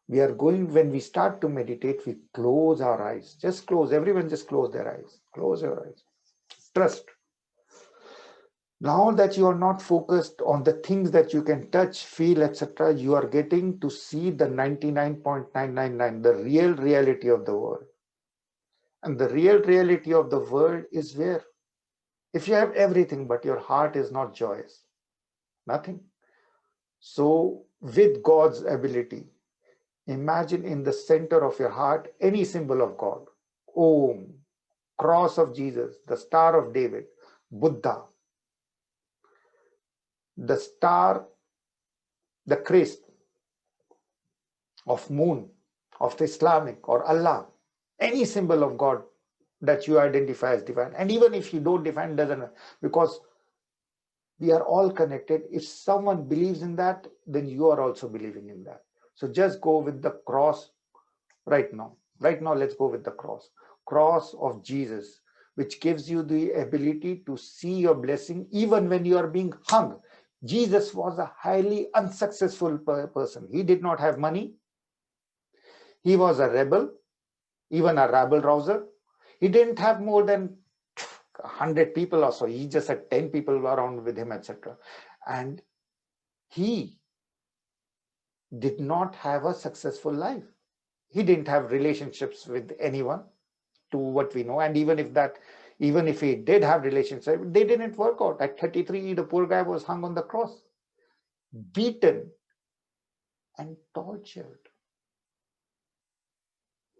A: we are going, when we start to meditate, we close our eyes. Just close, everyone just close their eyes. Close your eyes. Trust. Now that you are not focused on the things that you can touch, feel, etc., you are getting to see the 99.999, the real reality of the world. And the real reality of the world is where? If you have everything, but your heart is not joyous, nothing. So with God's ability, imagine in the center of your heart any symbol of God. Om, cross of Jesus, the Star of David, Buddha, the star, the Christ, of moon, of the Islamic, or Allah, any symbol of God that you identify as divine. And even if you don't define, doesn't, because we are all connected. If someone believes in that, then you are also believing in that. So just go with the cross right now. Right now, let's go with the cross of Jesus, which gives you the ability to see your blessing even when you are being hung. Jesus was a highly unsuccessful person. He did not have money. He was a rebel, even a rabble rouser. He didn't have more than 100 people or so. He just had 10 people around with him, etc. And he did not have a successful life. He didn't have relationships with anyone, to what we know. And even if he did have relationships, they didn't work out. At 33, the poor guy was hung on the cross, beaten and tortured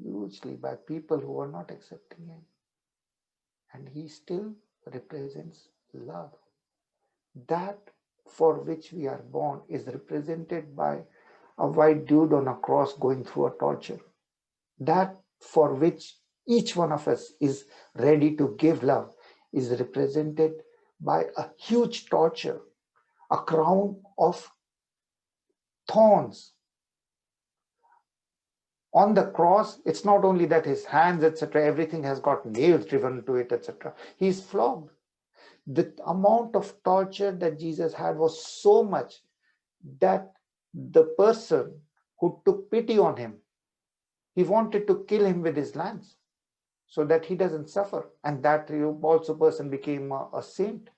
A: hugely by people who were not accepting him. And he still represents love. That for which we are born is represented by a white dude on a cross going through a torture. That for which each one of us is ready to give love. is represented by a huge torture, a crown of thorns. On the cross, it's not only that his hands, etc., everything has got nails driven to it, etc. He's flogged. The amount of torture that Jesus had was so much that the person who took pity on him, he wanted to kill him with his lance so that he doesn't suffer. And that also person became a saint.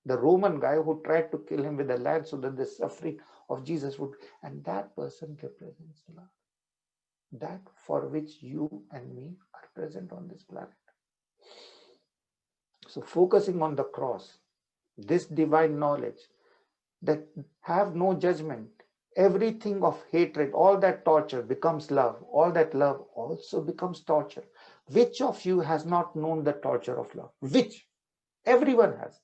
A: The Roman guy who tried to kill him with a lance so that the suffering of Jesus would, and that person represents love. That for which you and me are present on this planet. So focusing on the cross, this divine knowledge that have no judgment, everything of hatred, all that torture becomes love, all that love also becomes torture. Which of you has not known the torture of love? Which? Everyone has.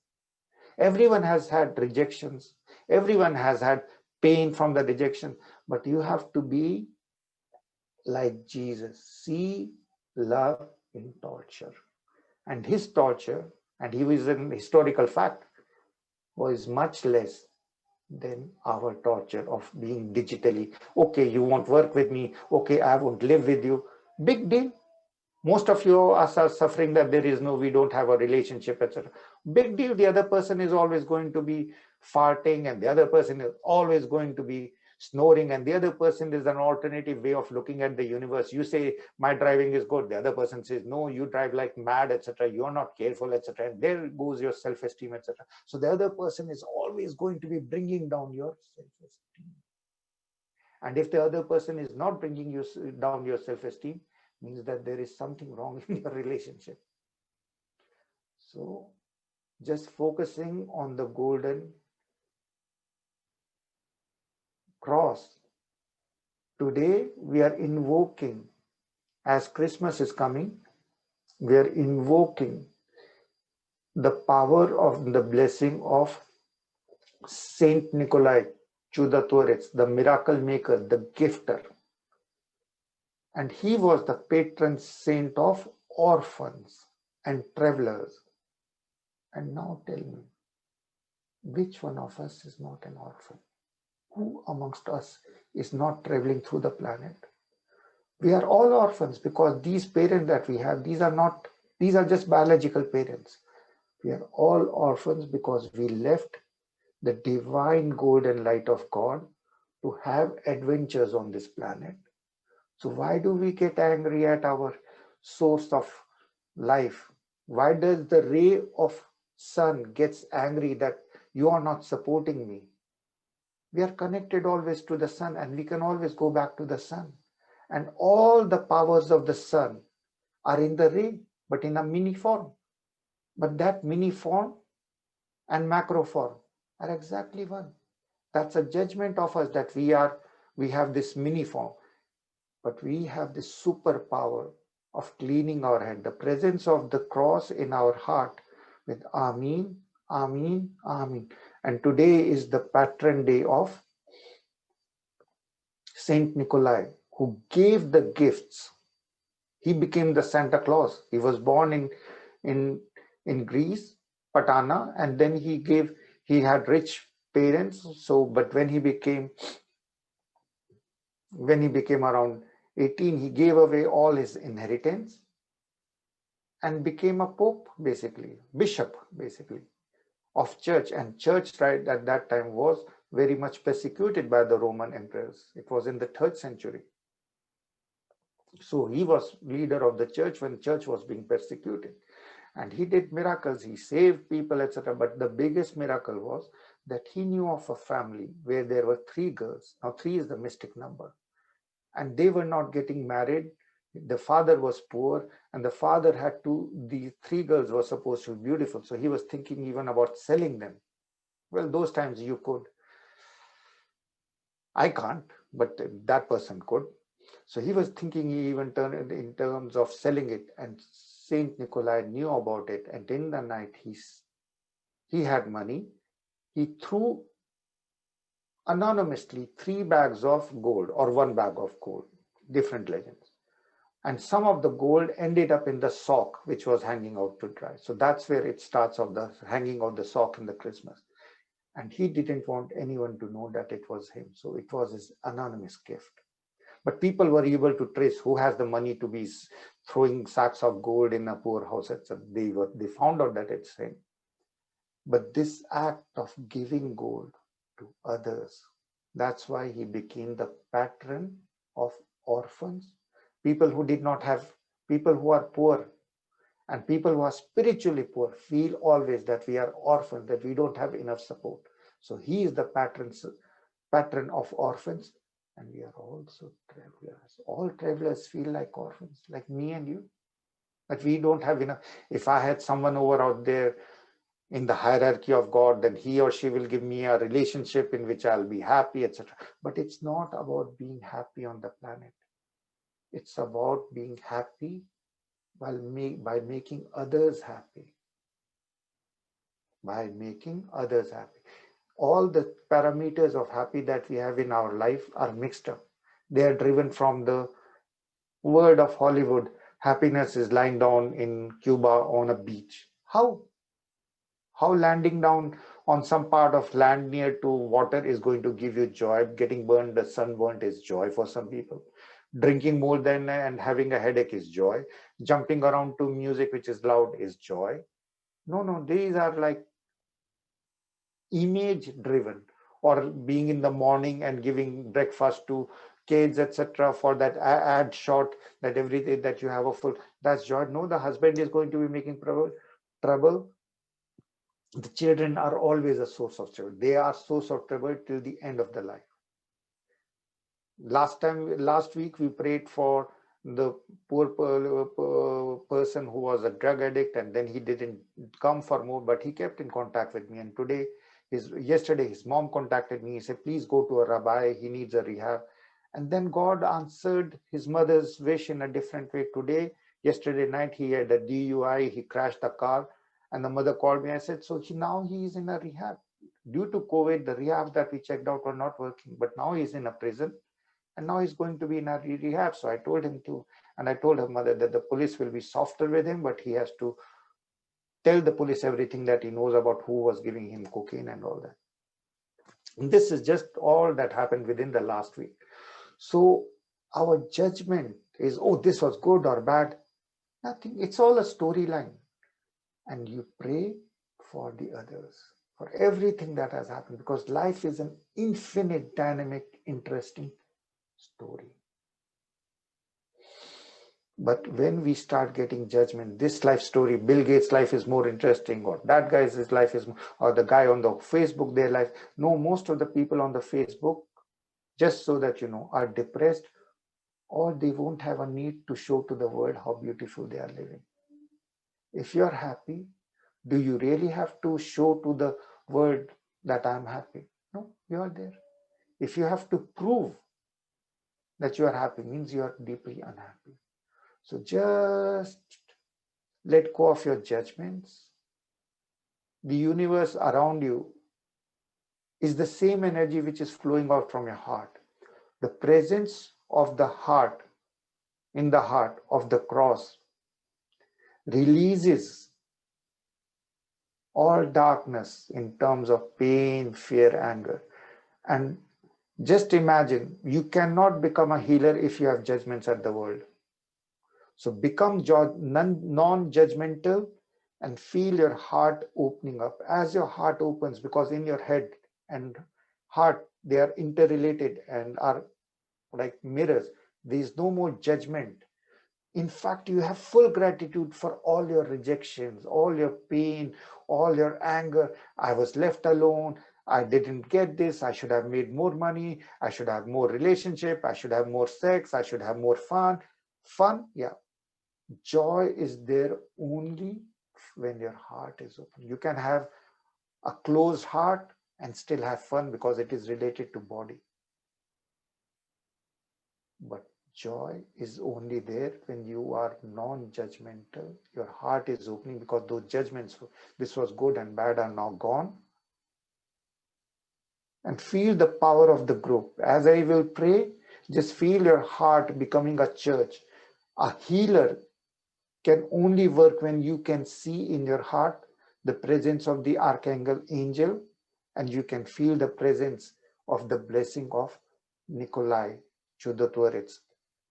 A: Everyone has had rejections. Everyone has had pain from the rejection. But you have to be like Jesus. See love in torture. And his torture, and he was an historical fact, was much less than our torture of being digitally. Okay, you won't work with me. Okay, I won't live with you. Big deal. Most of you are suffering that we don't have a relationship, etc. Big deal. The other person is always going to be farting, and the other person is always going to be snoring, and the other person is an alternative way of looking at the universe. You say my driving is good, the other person says no, you drive like mad, etc. You're not careful, etc. And there goes your self-esteem, etc. So the other person is always going to be bringing down your self-esteem. And if the other person is not bringing you down your self-esteem, means that there is something wrong in your relationship. So just focusing on the golden cross. Today we are invoking, as Christmas is coming, we are invoking the power of the blessing of Saint Nikolai Chudatorets, the miracle maker, the gifter. And he was the patron saint of orphans and travelers. And now tell me, which one of us is not an orphan? Who amongst us is not traveling through the planet? We are all orphans because these parents that we have, these are just biological parents. We are all orphans because we left the divine golden light of God to have adventures on this planet. So why do we get angry at our source of life? Why does the ray of sun gets angry that you are not supporting me? We are connected always to the sun, and we can always go back to the sun. And all the powers of the sun are in the ray, but in a mini form. But that mini form and macro form are exactly one. That's a judgment of us that we have this mini form, but we have this superpower of cleaning our hand, the presence of the cross in our heart with Amin, Amin, Amin. And today is the patron day of Saint Nikolai, who gave the gifts. He became the Santa Claus. He was born in Greece, Patana, and then he had rich parents. So, but when he became around 18, he gave away all his inheritance and became a pope, basically, bishop, basically, of church. And church right at that time was very much persecuted by the Roman emperors. It was in the 3rd century. So he was leader of the church when church was being persecuted. And he did miracles, he saved people, etc. But the biggest miracle was that he knew of a family where there were 3 girls. Now 3 is the mystic number. And they were not getting married. The father was poor, and the father the 3 girls were supposed to be beautiful. So he was thinking even about selling them. Well, those times you could. I can't, but that person could. So he was thinking even in terms of selling it, and Saint Nikolai knew about it. And in the night, he had money. He threw anonymously 3 bags of gold or 1 bag of gold, different legends. and some of the gold ended up in the sock which was hanging out to dry. So that's where it starts, of the hanging of the sock in the Christmas. And he didn't want anyone to know that it was him. So it was his anonymous gift. But people were able to trace who has the money to be throwing sacks of gold in a poor house, etc. They found out that it's him. But this act of giving gold to others, that's why he became the patron of orphans, people who did not have, people who are poor, and people who are spiritually poor feel always that we are orphans, that we don't have enough support. So he is the patron of orphans, and we are also travelers. All travelers feel like orphans, like me and you, that we don't have enough. If I had someone over out there in the hierarchy of God, then he or she will give me a relationship in which I'll be happy, etc. But it's not about being happy on the planet. It's about being happy by making others happy. By making others happy. All the parameters of happy that we have in our life are mixed up. They are driven from the word of Hollywood. Happiness is lying down in Cuba on a beach. How landing down on some part of land near to water is going to give you joy? Getting burned, the sunburnt is joy for some people. Drinking more than and having a headache is joy. Jumping around to music which is loud is joy. No, these are like image driven. Or being in the morning and giving breakfast to kids, etc., for that ad shot, that every day that you have a full, that's joy. No, the husband is going to be making trouble. The children are always a source of trouble. They are source of trouble till the end of the life. Last week we prayed for the poor person who was a drug addict, and then he didn't come for more, but he kept in contact with me. And yesterday his mom contacted me. He said, please go to a rabbi, he needs a rehab. And then God answered his mother's wish in a different way. Yesterday night he had a DUI, he crashed the car, and the mother called me. I said, so now he is in a rehab. Due to COVID, the rehabs that we checked out were not working, but now he's in a prison, and now he's going to be in a rehab. So I told him to, and I told her mother that the police will be softer with him, but he has to tell the police everything that he knows about who was giving him cocaine and all that. And this is just all that happened within the last week. So our judgment is, oh, this was good or bad. Nothing. It's all a storyline. And you pray for the others, for everything that has happened, because life is an infinite, dynamic, interesting story. But when we start getting judgment, this life story, Bill Gates' life is more interesting, or that guy's life is, or the guy on the Facebook, their life. No, most of the people on the Facebook, just so that you know, are depressed, or they won't have a need to show to the world how beautiful they are living. If you're happy, do you really have to show to the world that I'm happy? No, you are there. If you have to prove that you are happy, means you are deeply unhappy. So just let go of your judgments. The universe around you is the same energy which is flowing out from your heart. The presence of the heart in the heart of the cross releases all darkness in terms of pain, fear, anger. And just imagine, you cannot become a healer if you have judgments at the world. So become non-judgmental and feel your heart opening up. As your heart opens, because in your head and heart, they are interrelated and are like mirrors. There is no more judgment. In fact, you have full gratitude for all your rejections, all your pain, all your anger. I was left alone. I didn't get this. I should have made more money. I should have more relationship. I should have more sex. I should have more fun. Fun, yeah. Joy is there only when your heart is open. You can have a closed heart and still have fun because it is related to body. But joy is only there when you are non-judgmental. Your heart is opening because those judgments, this was good and bad, are now gone. And feel the power of the group. As I will pray, just feel your heart becoming a church. A healer can only work when you can see in your heart the presence of the archangel angel, and you can feel the presence of the blessing of Nikolai Chudotvorets.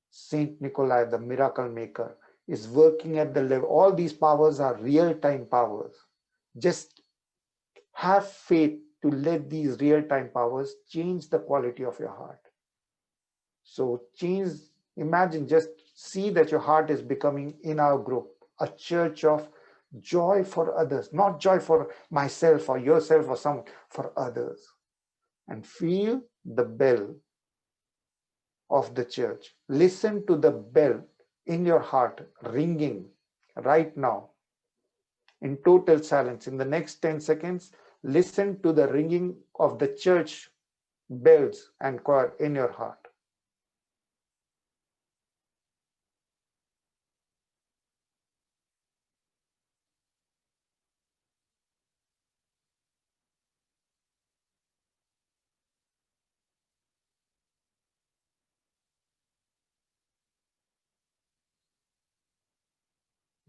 A: Saint Nikolai, the miracle maker, is working at the level. All these powers are real-time powers. Just have faith to let these real-time powers change the quality of your heart. So imagine, just see that your heart is becoming, in our group, a church of joy for others, not joy for myself or yourself or someone, for others. And feel the bell of the church. Listen to the bell in your heart ringing right now in total silence. In the next 10 seconds, listen to the ringing of the church bells and choir in your heart.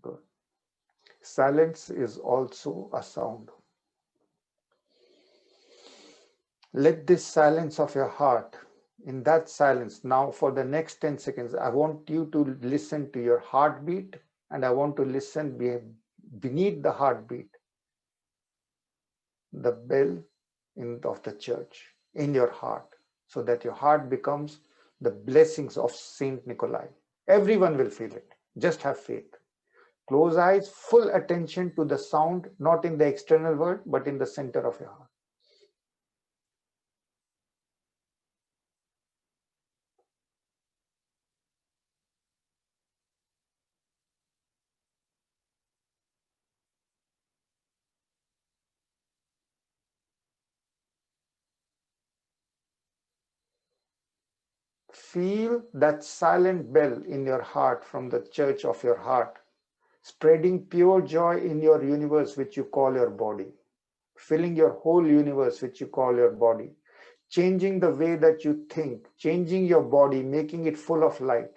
A: Good. Silence is also a sound. Let this silence of your heart, in that silence, now for the next 10 seconds, I want you to listen to your heartbeat, and I want to listen beneath the heartbeat, the bell of the church in your heart, so that your heart becomes the blessings of Saint Nikolai. Everyone will feel it. Just have faith. Close eyes, full attention to the sound, not in the external world, but in the center of your heart. Feel that silent bell in your heart from the church of your heart, spreading pure joy in your universe, which you call your body, filling your whole universe, which you call your body, changing the way that you think, changing your body, making it full of light,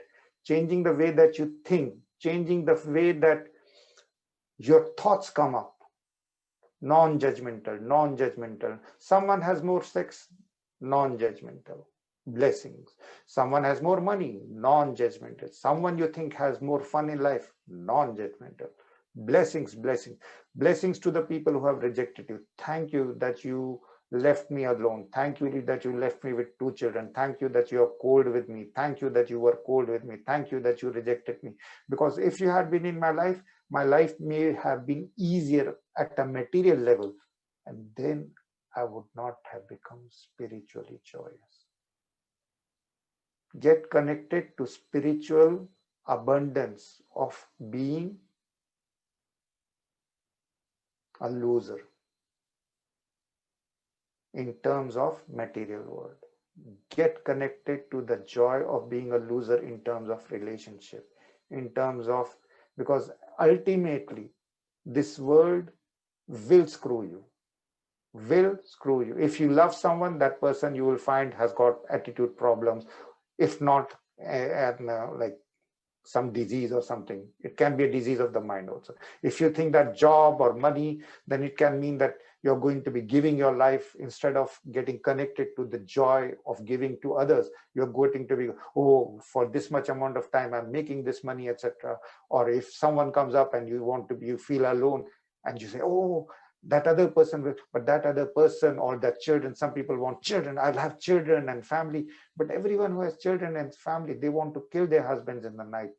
A: changing the way that you think, changing the way that your thoughts come up. Non-judgmental, non-judgmental. Someone has more sex, non-judgmental. Blessings. Someone has more money, non-judgmental. Someone you think has more fun in life, non-judgmental. Blessings, blessings. Blessings to the people who have rejected you. Thank you that you left me alone. Thank you that you left me with 2 children. Thank you that you are cold with me. Thank you that you were cold with me. Thank you that you rejected me. Because if you had been in my life may have been easier at a material level, and then I would not have become spiritually joyous. Get connected to spiritual abundance of being a loser in terms of material world. Get connected to the joy of being a loser in terms of relationship, in terms of, because ultimately this world will screw you. If you love someone, that person you will find has got attitude problems, if not like some disease or something. It can be a disease of the mind also. If you think that job or money, then it can mean that you're going to be giving your life instead of getting connected to the joy of giving to others. You're going to be, oh, for this much amount of time I'm making this money, etc. Or if someone comes up and you feel alone, and you say, oh, that other person will, but that other person, or that children, some people want children, I'll have children and family, but everyone who has children and family, they want to kill their husbands in the night,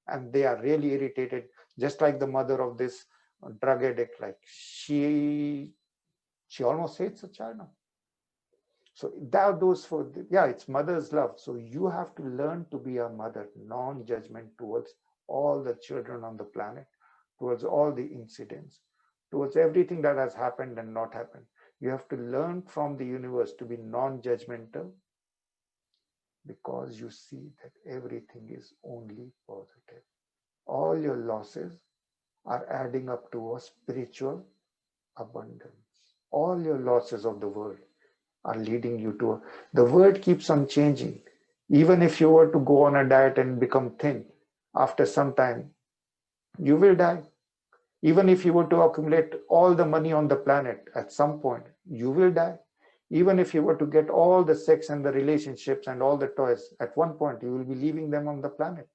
A: and they are really irritated, just like the mother of this drug addict. Like she almost hates a child now. So it's mother's love. So you have to learn to be a mother, non-judgment towards all the children on the planet, towards all the incidents, towards everything that has happened and not happened. You have to learn from the universe to be non-judgmental, because you see that everything is only positive. All your losses are adding up to a spiritual abundance. All your losses of the world are leading you to the world keeps on changing. Even if you were to go on a diet and become thin, After some time, you will die. Even if you were to accumulate all the money on the planet, at some point, you will die. Even if you were to get all the sex and the relationships and all the toys, at one point, you will be leaving them on the planet.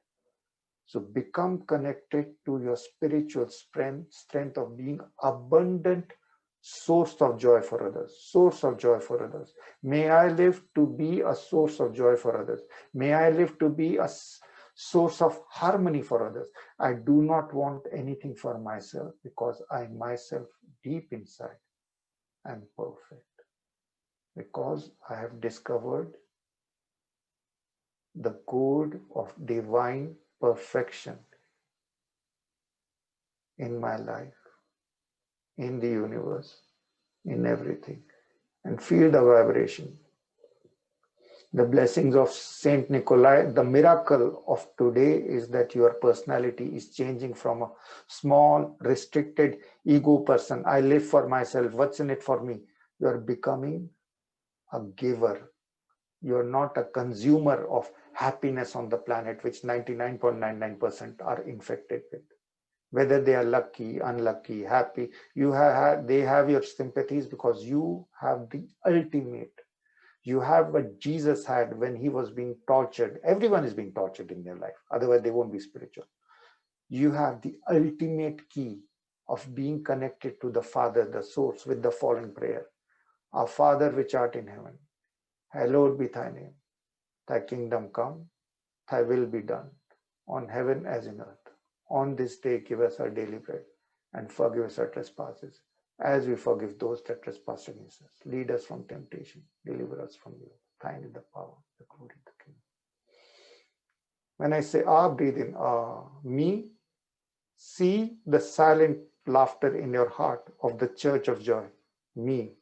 A: So become connected to your spiritual strength of being abundant source of joy for others, source of joy for others. May I live to be a source of joy for others. May I live to be a source of harmony for others. I do not want anything for myself, because I myself, deep inside, am perfect. Because I have discovered the code of divine perfection in my life, in the universe, in everything, and feel the vibration. The blessings of Saint Nikolai, the miracle of today is that your personality is changing from a small, restricted ego person. I live for myself. What's in it for me? You're becoming a giver. You're not a consumer of happiness on the planet, which 99.99% are infected with. Whether they are lucky, unlucky, happy, they have your sympathies, because you have the ultimate. You have what Jesus had when he was being tortured. Everyone is being tortured in their life. Otherwise, they won't be spiritual. You have the ultimate key of being connected to the Father, the source, with the following prayer. Our Father which art in heaven, hallowed be thy name. Thy kingdom come, thy will be done, on heaven as in earth. On this day give us our daily bread, and forgive us our trespasses, as we forgive those that trespass against us. Lead us from temptation, deliver us from evil. Thine is the power, the glory, the kingdom. When I say ah, breathe in me, see the silent laughter in your heart of the church of joy. Me.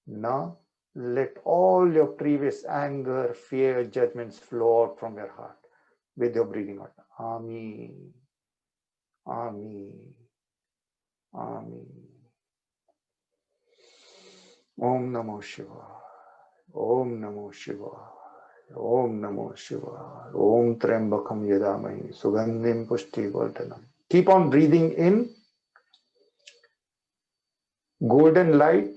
A: Now let all your previous anger, fear, judgments flow out from your heart with your breathing out. Amen. Amen. Amen. Om Namo Shivaya. Om Namo Shivaya. Om Namo Shivaya. Om Trambakam Yadamahi Sugandhim Pushti Vardhanam. Keep on breathing in golden light.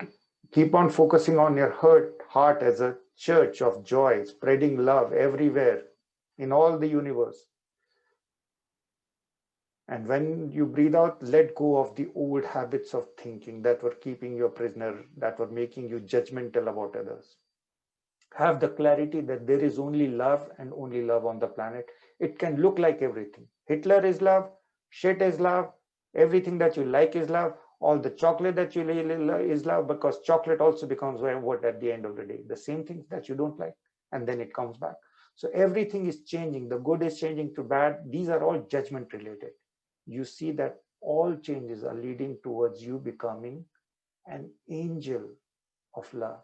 A: Keep on focusing on your heart as a church of joy, spreading love everywhere in all the universe. And when you breathe out, let go of the old habits of thinking that were keeping you a prisoner, that were making you judgmental about others. Have the clarity that there is only love and only love on the planet. It can look like everything. Hitler is love, shit is love, everything that you like is love, all the chocolate that you like is love, because chocolate also becomes what at the end of the day? The same things that you don't like, and then it comes back. So everything is changing. The good is changing to bad. These are all judgment related. You see that all changes are leading towards you becoming an angel of love.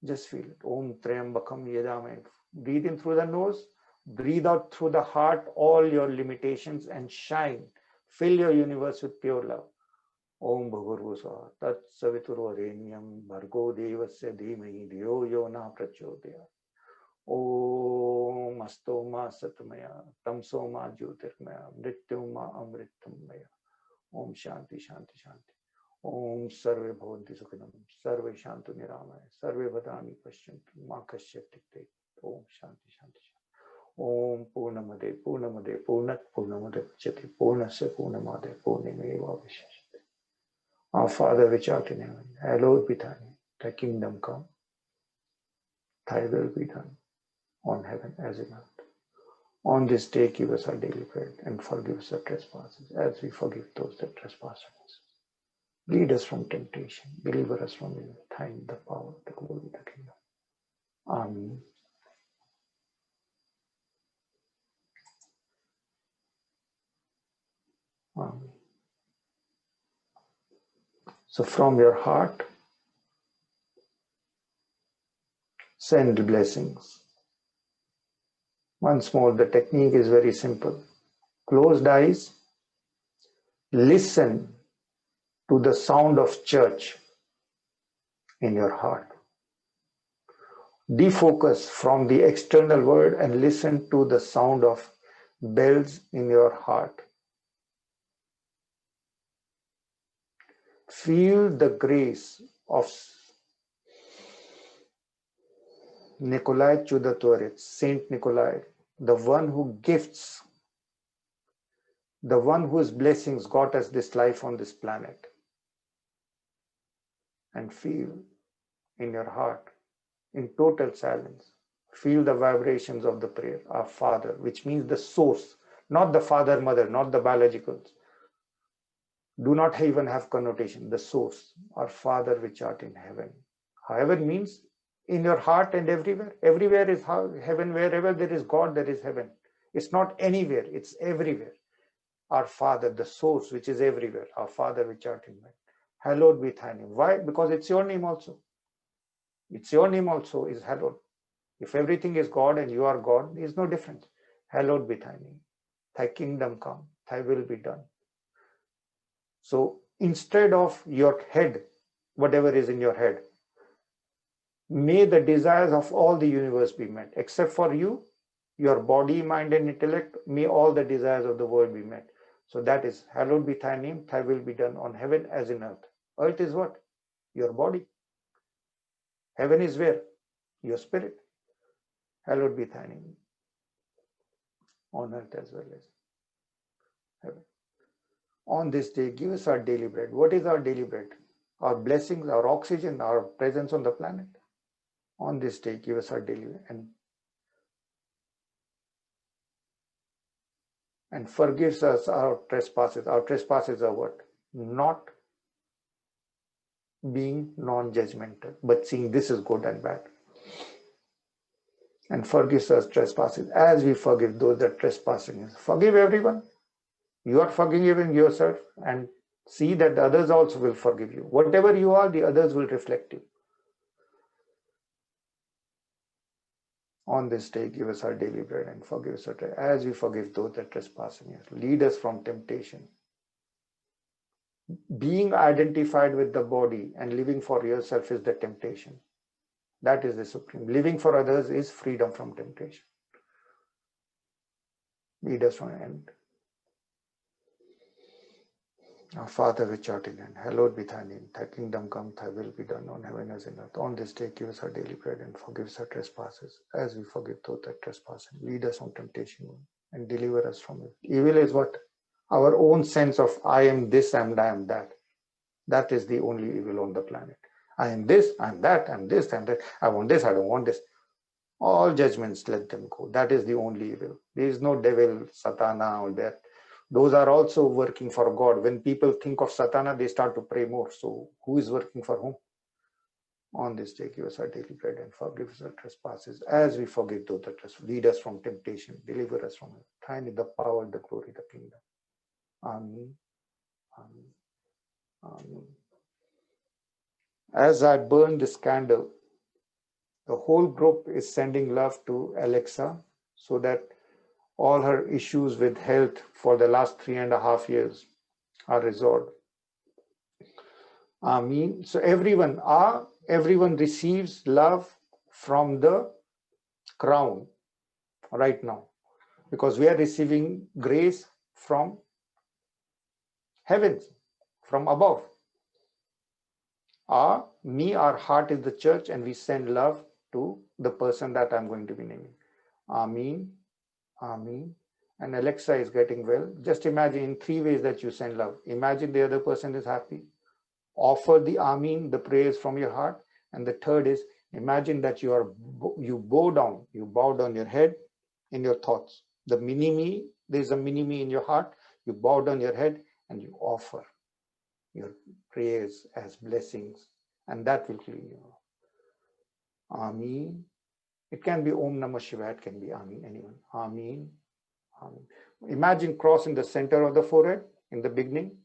A: Just feel it. Om Trambakam Yadame. Breathe in through the nose, breathe out through the heart, all your limitations, and shine. Fill your universe with pure love. Om Bhagurvusa Tat Saviturvarenyam Bhargo Devasya Dhimahi Dhiyo Yona Prachodaya. Om Astoma Satmaya Tamsoma Jyotirmaya Mrityuma Amritamaya. Om Shanti Shanti Shanti. Om Sarve Bhavanti Sukhinam, Sarve Shantu Niramaya, Sarve Bhadani Pashyantu, Ma Kashyap Tikte. Om Shanti Shanti Shanti. Om Purnamade Purnamade Purnat Purnamade Pachati Purnasya Purnamade Purnimeva Vishashati. Our Father which art in heaven, hallowed be thy name. Thy kingdom come, thy will be done, on heaven as in earth. On this day give us our daily bread, and forgive us our trespasses, as we forgive those that trespass against us. Lead us from temptation, deliver us from evil. Thine the power, the glory, the kingdom. Amen. Amen. So from your heart, send blessings. Once more, the technique is very simple. Closed eyes, listen to the sound of church in your heart. Defocus from the external world and listen to the sound of bells in your heart. Feel the grace of Nikolai Chudotvorets, Saint Nikolai, the one who gifts, the one whose blessings got us this life on this planet. And feel in your heart, in total silence, feel the vibrations of the prayer, our Father, which means the source, not the father, mother, not the biologicals. Do not even have connotation, the source, our Father which art in heaven. Heaven means in your heart and everywhere. Everywhere is heaven. Wherever there is God, there is heaven. It's not anywhere, it's everywhere. Our Father, the source which is everywhere, our Father which art in heaven. Hallowed be thy name. Why? Because it's your name also. It's your name also is hallowed. If everything is God and you are God, there is no difference. Hallowed be thy name. Thy kingdom come, thy will be done. So instead of your head, whatever is in your head, may the desires of all the universe be met. Except for you, your body, mind, and intellect, may all the desires of the world be met. So that is, hallowed be thy name, thy will be done on heaven as in earth. Earth is what? Your body. Heaven is where? Your spirit. Hallowed be thy name. On earth as well as heaven. On this day, give us our daily bread. What is our daily bread? Our blessings, our oxygen, our presence on the planet. On this day, give us our daily bread. And forgives us our trespasses. Our trespasses are what? Not being non-judgmental, but seeing this is good and bad. And forgives us trespasses as we forgive those that trespassing us. Forgive everyone. You are forgiving yourself, and see that the others also will forgive you. Whatever you are, the others will reflect you. On this day, give us our daily bread and forgive us as we forgive those that trespassing us. Lead us from temptation. Being identified with the body and living for yourself is the temptation. That is the supreme. Living for others is freedom from temptation. Lead us from the end. Our Father which art in heaven, hallowed be thy name. Thy kingdom come, thy will be done on heaven as in earth. On this day, give us our daily bread and forgive us our trespasses, as we forgive those that trespass. Lead us from temptation and deliver us from it. Evil is what? Our own sense of I am this and I am that. That is the only evil on the planet. I am this, I am that, I am this, I am that. I want this, I don't want this. All judgments, let them go. That is the only evil. There is no devil, Satana, all that. Those are also working for God. When people think of Satana, they start to pray more. So who is working for whom? On this day, give us our daily bread and forgive us our trespasses as we forgive those that trespass. Lead us from temptation. Deliver us from it. Thine is the power, the glory, the kingdom. Amen. Amen. Amen. As I burn this candle, the whole group is sending love to Alexa so that all her issues with health for the last 3.5 years are resolved. Amen. So everyone receives love from the crown right now, because we are receiving grace from heavens, from above. Our heart is the church, and we send love to the person that I'm going to be naming. Amen. Amen. And Alexa is getting well. Just imagine in 3 ways that you send love. Imagine the other person is happy. Offer the Amen, the prayers from your heart. And the third is, imagine that you bow down your head in your thoughts. The mini-me, there's a mini-me in your heart. You bow down your head and you offer your prayers as blessings, and that will clean you. Amen. It can be Om Namah Shivaya, it can be Amen, anyone. Amen. Amen. Imagine crossing the center of the forehead in the beginning.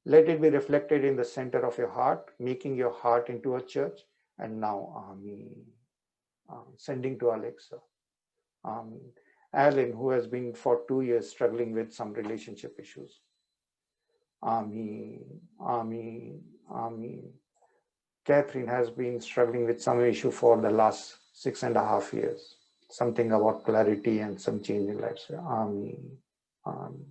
A: Let it be reflected in the center of your heart, making your heart into a church. And now, Amen. Sending to Alexa. Amen. Alan, who has been for 2 years struggling with some relationship issues. Amen. Amen. Amen. Catherine has been struggling with some issue for the last 6.5 years. something about clarity and some change in lives. Amen. Amen.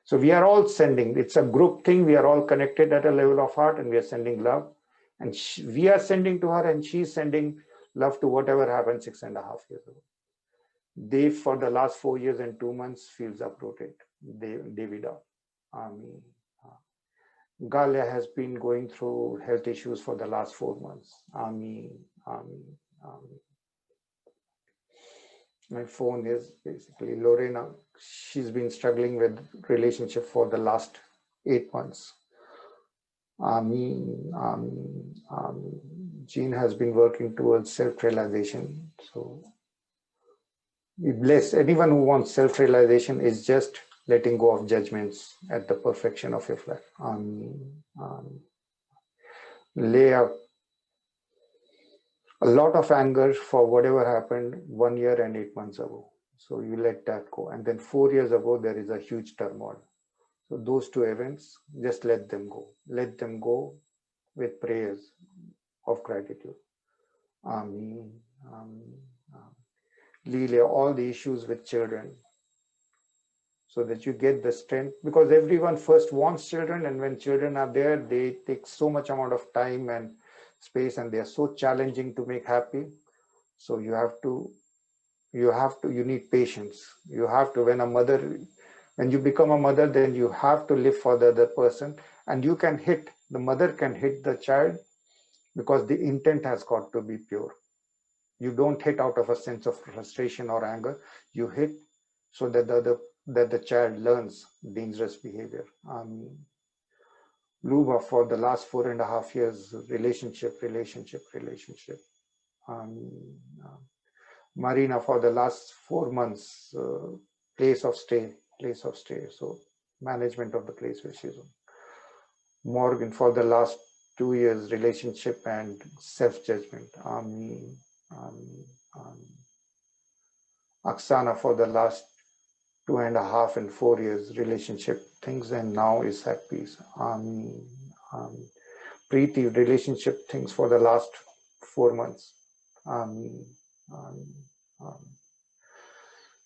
A: So we are all sending, it's a group thing. We are all connected at a level of heart and we are sending love. And we are sending to her and she's sending love to whatever happened 6.5 years ago. They, for the last 4 years and 2 months, feels uprooted. Davidah. Galia has been going through health issues for the last 4 months. My phone is basically Lorena. She's been struggling with relationship for the last 8 months. Jean has been working towards self-realization. So we bless anyone who wants self-realization is just letting go of judgments at the perfection of your life. Lay a lot of anger for whatever happened 1 year and 8 months ago. So you let that go. And then 4 years ago, there is a huge turmoil. So those 2 events, just let them go. Let them go with prayers of gratitude. Liliya, all the issues with children, so that you get the strength, because everyone first wants children, and when children are there, they take so much amount of time and space, and they are so challenging to make happy. So you need patience. You have to, when you become a mother, then you have to live for the other person, and the mother can hit the child because the intent has got to be pure. You don't hit out of a sense of frustration or anger. You hit so that the child learns dangerous behavior. Luba, for the last 4.5 years, relationship. Marina, for the last 4 months, place of stay. So management of the place where she's on. Morgan, for the last 2 years, relationship and self-judgment. Aksana, for the last 2.5 and 4 years, relationship things, and now is at peace. Preeti, relationship things for the last 4 months.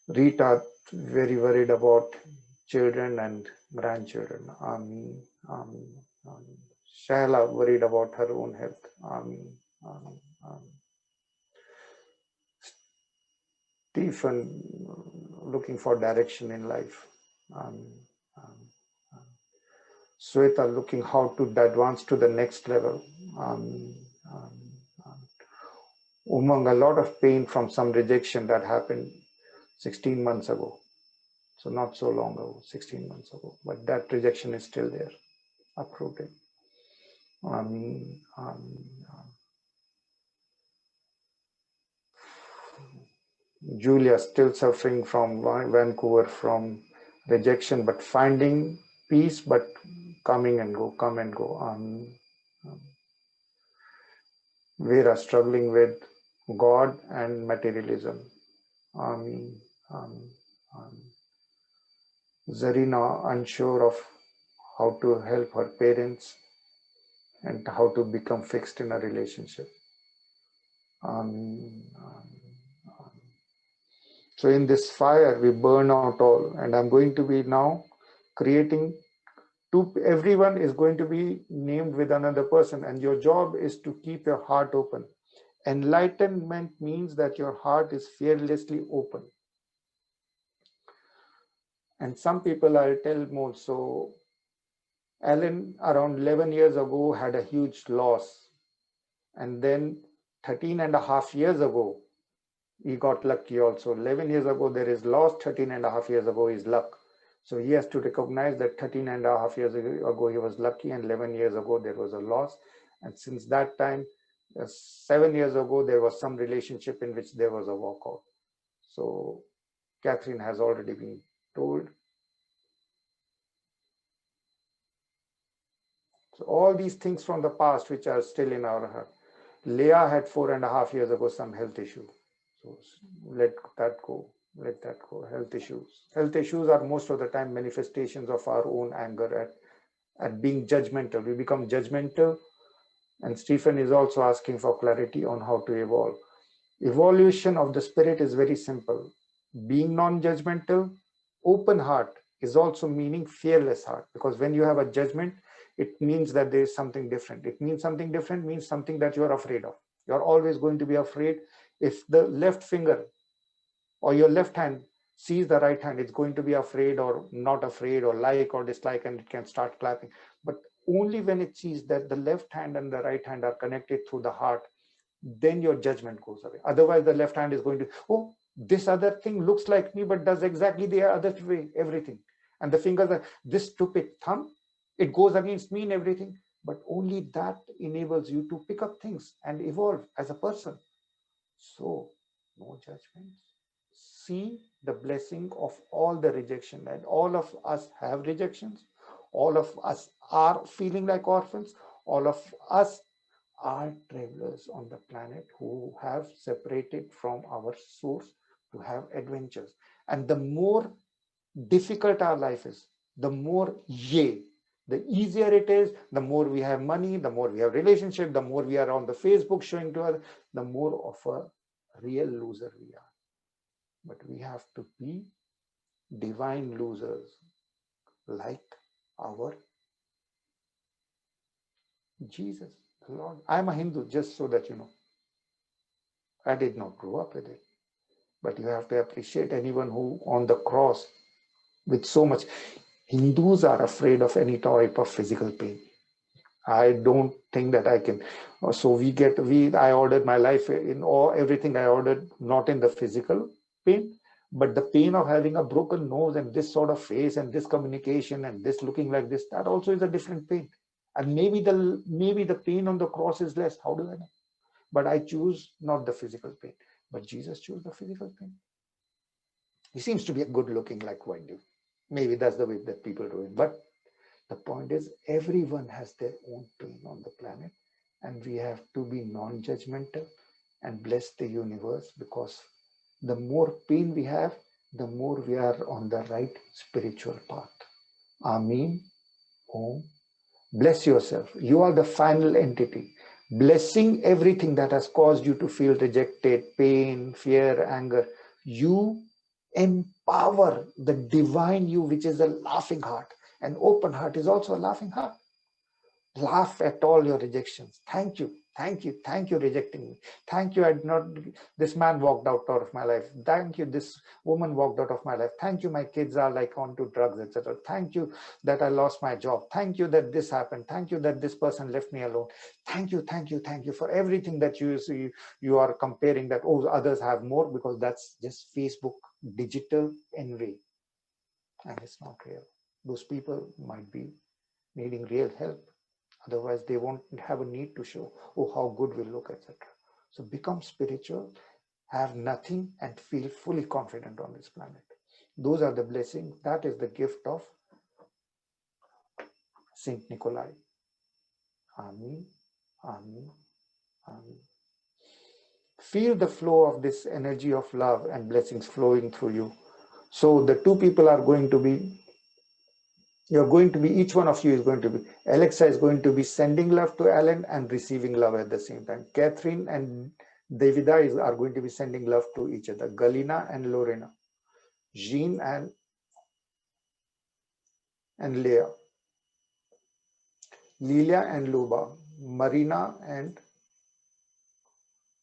A: Rita, very worried about children and grandchildren. Shahla, worried about her own health. Stephen, looking for direction in life. Sveta, looking how to advance to the next level. Umang, a lot of pain from some rejection that happened 16 months ago. So not so long ago, 16 months ago, but that rejection is still there, uprooted. Julia, still suffering from Vancouver, from rejection, but finding peace, but come and go. Vera, struggling with God and materialism. Zarina, unsure of how to help her parents and how to become fixed in a relationship. So in this fire, we burn out all, and I'm going to be now creating everyone is going to be named with another person, and your job is to keep your heart open. Enlightenment means that your heart is fearlessly open. And some people, I'll tell more. So Alan, around 11 years ago, had a huge loss. And then 13.5 years ago, he got lucky also. 11 years ago, there is loss. 13.5 years ago is luck. So he has to recognize that 13.5 years ago, he was lucky, and 11 years ago, there was a loss. And since that time, 7 years ago, there was some relationship in which there was a walkout. So Catherine has already been told. So all these things from the past, which are still in our heart. Leah had 4.5 years ago some health issue. So let that go. Health issues are most of the time manifestations of our own anger at being judgmental. We become judgmental, and Stephen is also asking for clarity on how to evolve. Evolution of the spirit is very simple. Being non-judgmental, open heart is also meaning fearless heart, because when you have a judgment, it means that there is something different. It means something different means something that you are afraid of. You're always going to be afraid. If the left finger or your left hand sees the right hand, it's going to be afraid or not afraid or like or dislike, and it can start clapping. But only when it sees that the left hand and the right hand are connected through the heart, then your judgment goes away. Otherwise, the left hand is going to, oh, this other thing looks like me, but does exactly the other way, everything. And the fingers are, this stupid thumb, it goes against me in everything. But only that enables you to pick up things and evolve as a person. So, no judgments. See the blessing of all the rejection, and all of us have rejections. All of us are feeling like orphans. All of us are travelers on the planet who have separated from our source to have adventures. And the more difficult our life is, the more the easier it is, the more we have money, the more we have relationship, the more we are on the Facebook showing to others, the more of a real loser we are. But we have to be divine losers, like our Jesus, the Lord. I'm a Hindu, just so that you know. I did not grow up with it. But you have to appreciate anyone who on the cross with so much. Hindus are afraid of any type of physical pain. I don't think that I can. So I ordered my life in all, everything I ordered, not in the physical pain, but the pain of having a broken nose and this sort of face and this communication and this looking like this, that also is a different pain. And maybe the pain on the cross is less. How do I know? But I choose not the physical pain. But Jesus chose the physical pain. He seems to be a good looking like white dude. Maybe that's the way that people do it. But the point is, everyone has their own pain on the planet, and we have to be non-judgmental and bless the universe, because the more pain we have, the more we are on the right spiritual path. Amen. Om. Bless yourself. You are the final entity. Blessing everything that has caused you to feel rejected, pain, fear, anger. You empower the divine you, which is a laughing heart. An open heart is also a laughing heart. Laugh at all your rejections. Thank you, thank you, thank you rejecting me. Thank you, I did not, this man walked out of my life. Thank you, this woman walked out of my life. Thank you, my kids are like onto drugs, etc. Thank you that I lost my job. Thank you that this happened. Thank you that this person left me alone. Thank you, thank you, thank you for everything that you see. You are comparing that, oh, others have more, because that's just Facebook digital envy. And it's not real. Those people might be needing real help. Otherwise, they won't have a need to show, oh, how good we look, etc. So become spiritual, have nothing, and feel fully confident on this planet. Those are the blessings. That is the gift of Saint Nikolai. Amen, amen, amen. Feel the flow of this energy of love and blessings flowing through you. So the two people are going to be, you're going to be, each one of you is going to be, Alexa is going to be sending love to Alan and receiving love at the same time. Catherine and Davidah are going to be sending love to each other. Galina and Lorena. Jean and Leah. Liliya and Luba. Marina and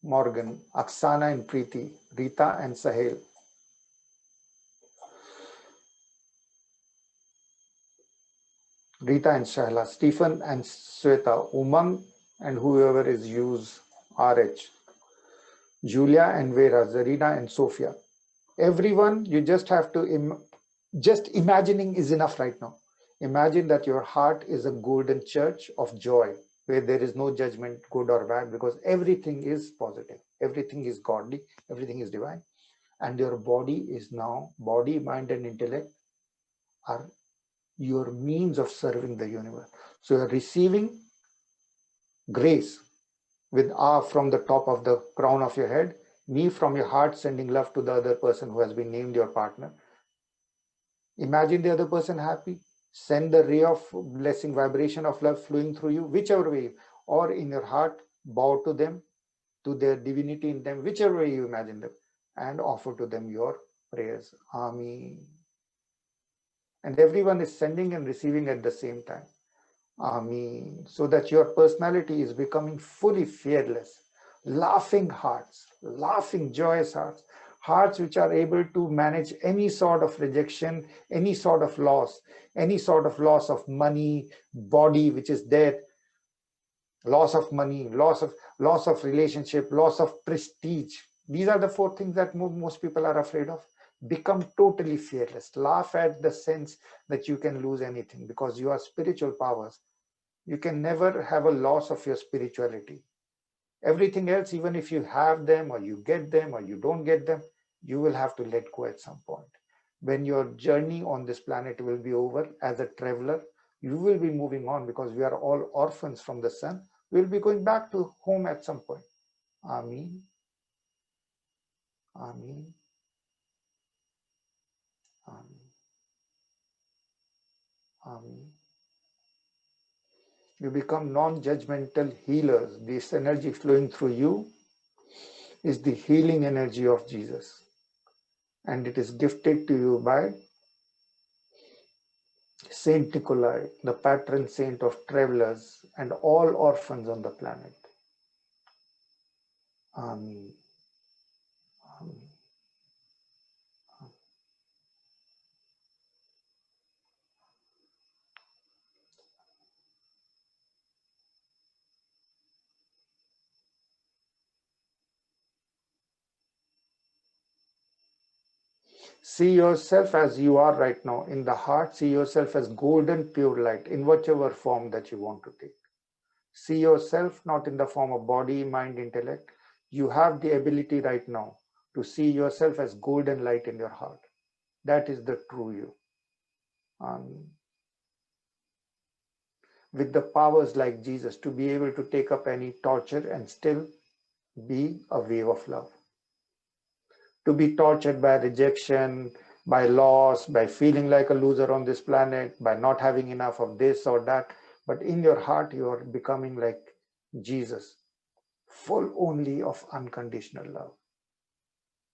A: Morgan. Aksana and Preeti. Rita and Sahel. Rita and Shahla. Stephen and Sveta. Umang and whoever is used RH. Julia and Vera. Zarina and Sophia. Everyone, you just have to, just imagining is enough right now. Imagine that your heart is a golden church of joy, where there is no judgment, good or bad, because everything is positive, everything is godly, everything is divine. And your body is now, body, mind, and intellect are your means of serving the universe. So you're receiving grace with awe from the top of the crown of your head, me from your heart sending love to the other person who has been named your partner. Imagine the other person happy. Send the ray of blessing, vibration of love flowing through you, whichever way, or in your heart, bow to them to their divinity in them, whichever way you imagine them, and offer to them your prayers. Ameen. And everyone is sending and receiving at the same time. Ameen. So that your personality is becoming fully fearless. Laughing hearts, laughing joyous hearts, hearts which are able to manage any sort of rejection, any sort of loss of money, body which is dead, loss of money, loss of relationship, loss of prestige. These are the four things that most people are afraid of. Become totally fearless. Laugh at the sense that you can lose anything, because you are spiritual powers. You can never have a loss of your spirituality. Everything else, even if you have them or you get them or you don't get them, you will have to let go at some point. When your journey on this planet will be over as a traveler, you will be moving on, because we are all orphans from the sun. We'll be going back to home at some point. Ameen. Ameen. Ameen. Ameen. You become non-judgmental healers. This energy flowing through you is the healing energy of Jesus. And it is gifted to you by Saint Nikolai, the patron saint of travelers and all orphans on the planet. Amen. Amen. See yourself as you are right now. In the heart, see yourself as golden pure light in whichever form that you want to take. See yourself not in the form of body, mind, intellect. You have the ability right now to see yourself as golden light in your heart. That is the true you. With the powers like Jesus, to be able to take up any torture and still be a wave of love. To be tortured by rejection, by loss, by feeling like a loser on this planet, by not having enough of this or that. But in your heart, you are becoming like Jesus, full only of unconditional love.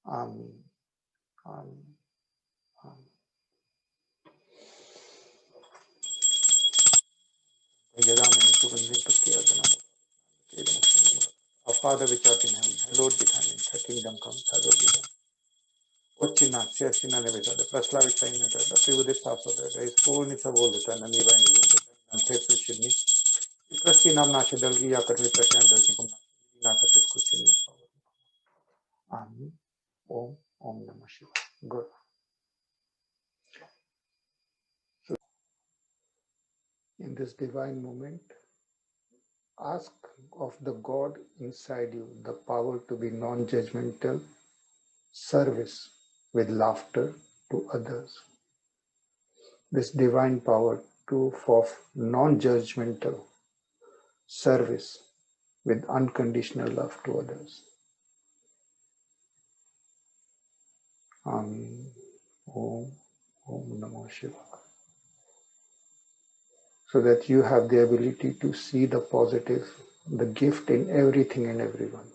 A: Amen. Amen. Amen. Our Father which art in heaven, hallowed be thy name. Thy kingdom come, thy will be done. వచ్చిన చేసిన నివేదన ప్రశ్లావితైన ప్రివుది సాసోద పూర్ణిత బోధత ననివై నివేద అంతే సుచిని ప్రతి నామ నాశ దల్గి యాకర్ని ప్రశాంత దల్కి నాకతే కుచిని Amen. Om Om Namah Shivaya. Good. So in this divine moment, ask of the God inside you the power to be non-judgmental, service with laughter to others. This divine power of non-judgmental service with unconditional love to others. Amen. Om Om Namah Shivaya. So that you have the ability to see the positive, the gift in everything and everyone.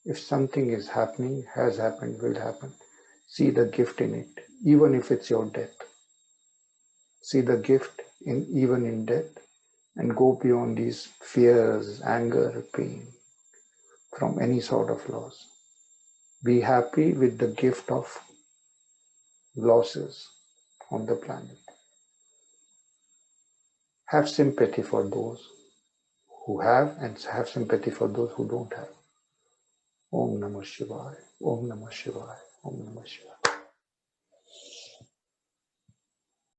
A: If something is happening, has happened, will happen, see the gift in it, even if it's your death. See the gift even in death, and go beyond these fears, anger, pain, from any sort of loss. Be happy with the gift of losses on the planet. Have sympathy for those who have, and have sympathy for those who don't have. Om Namah Shivaya. Om Namah Shivaya. Om Namah Shivaya.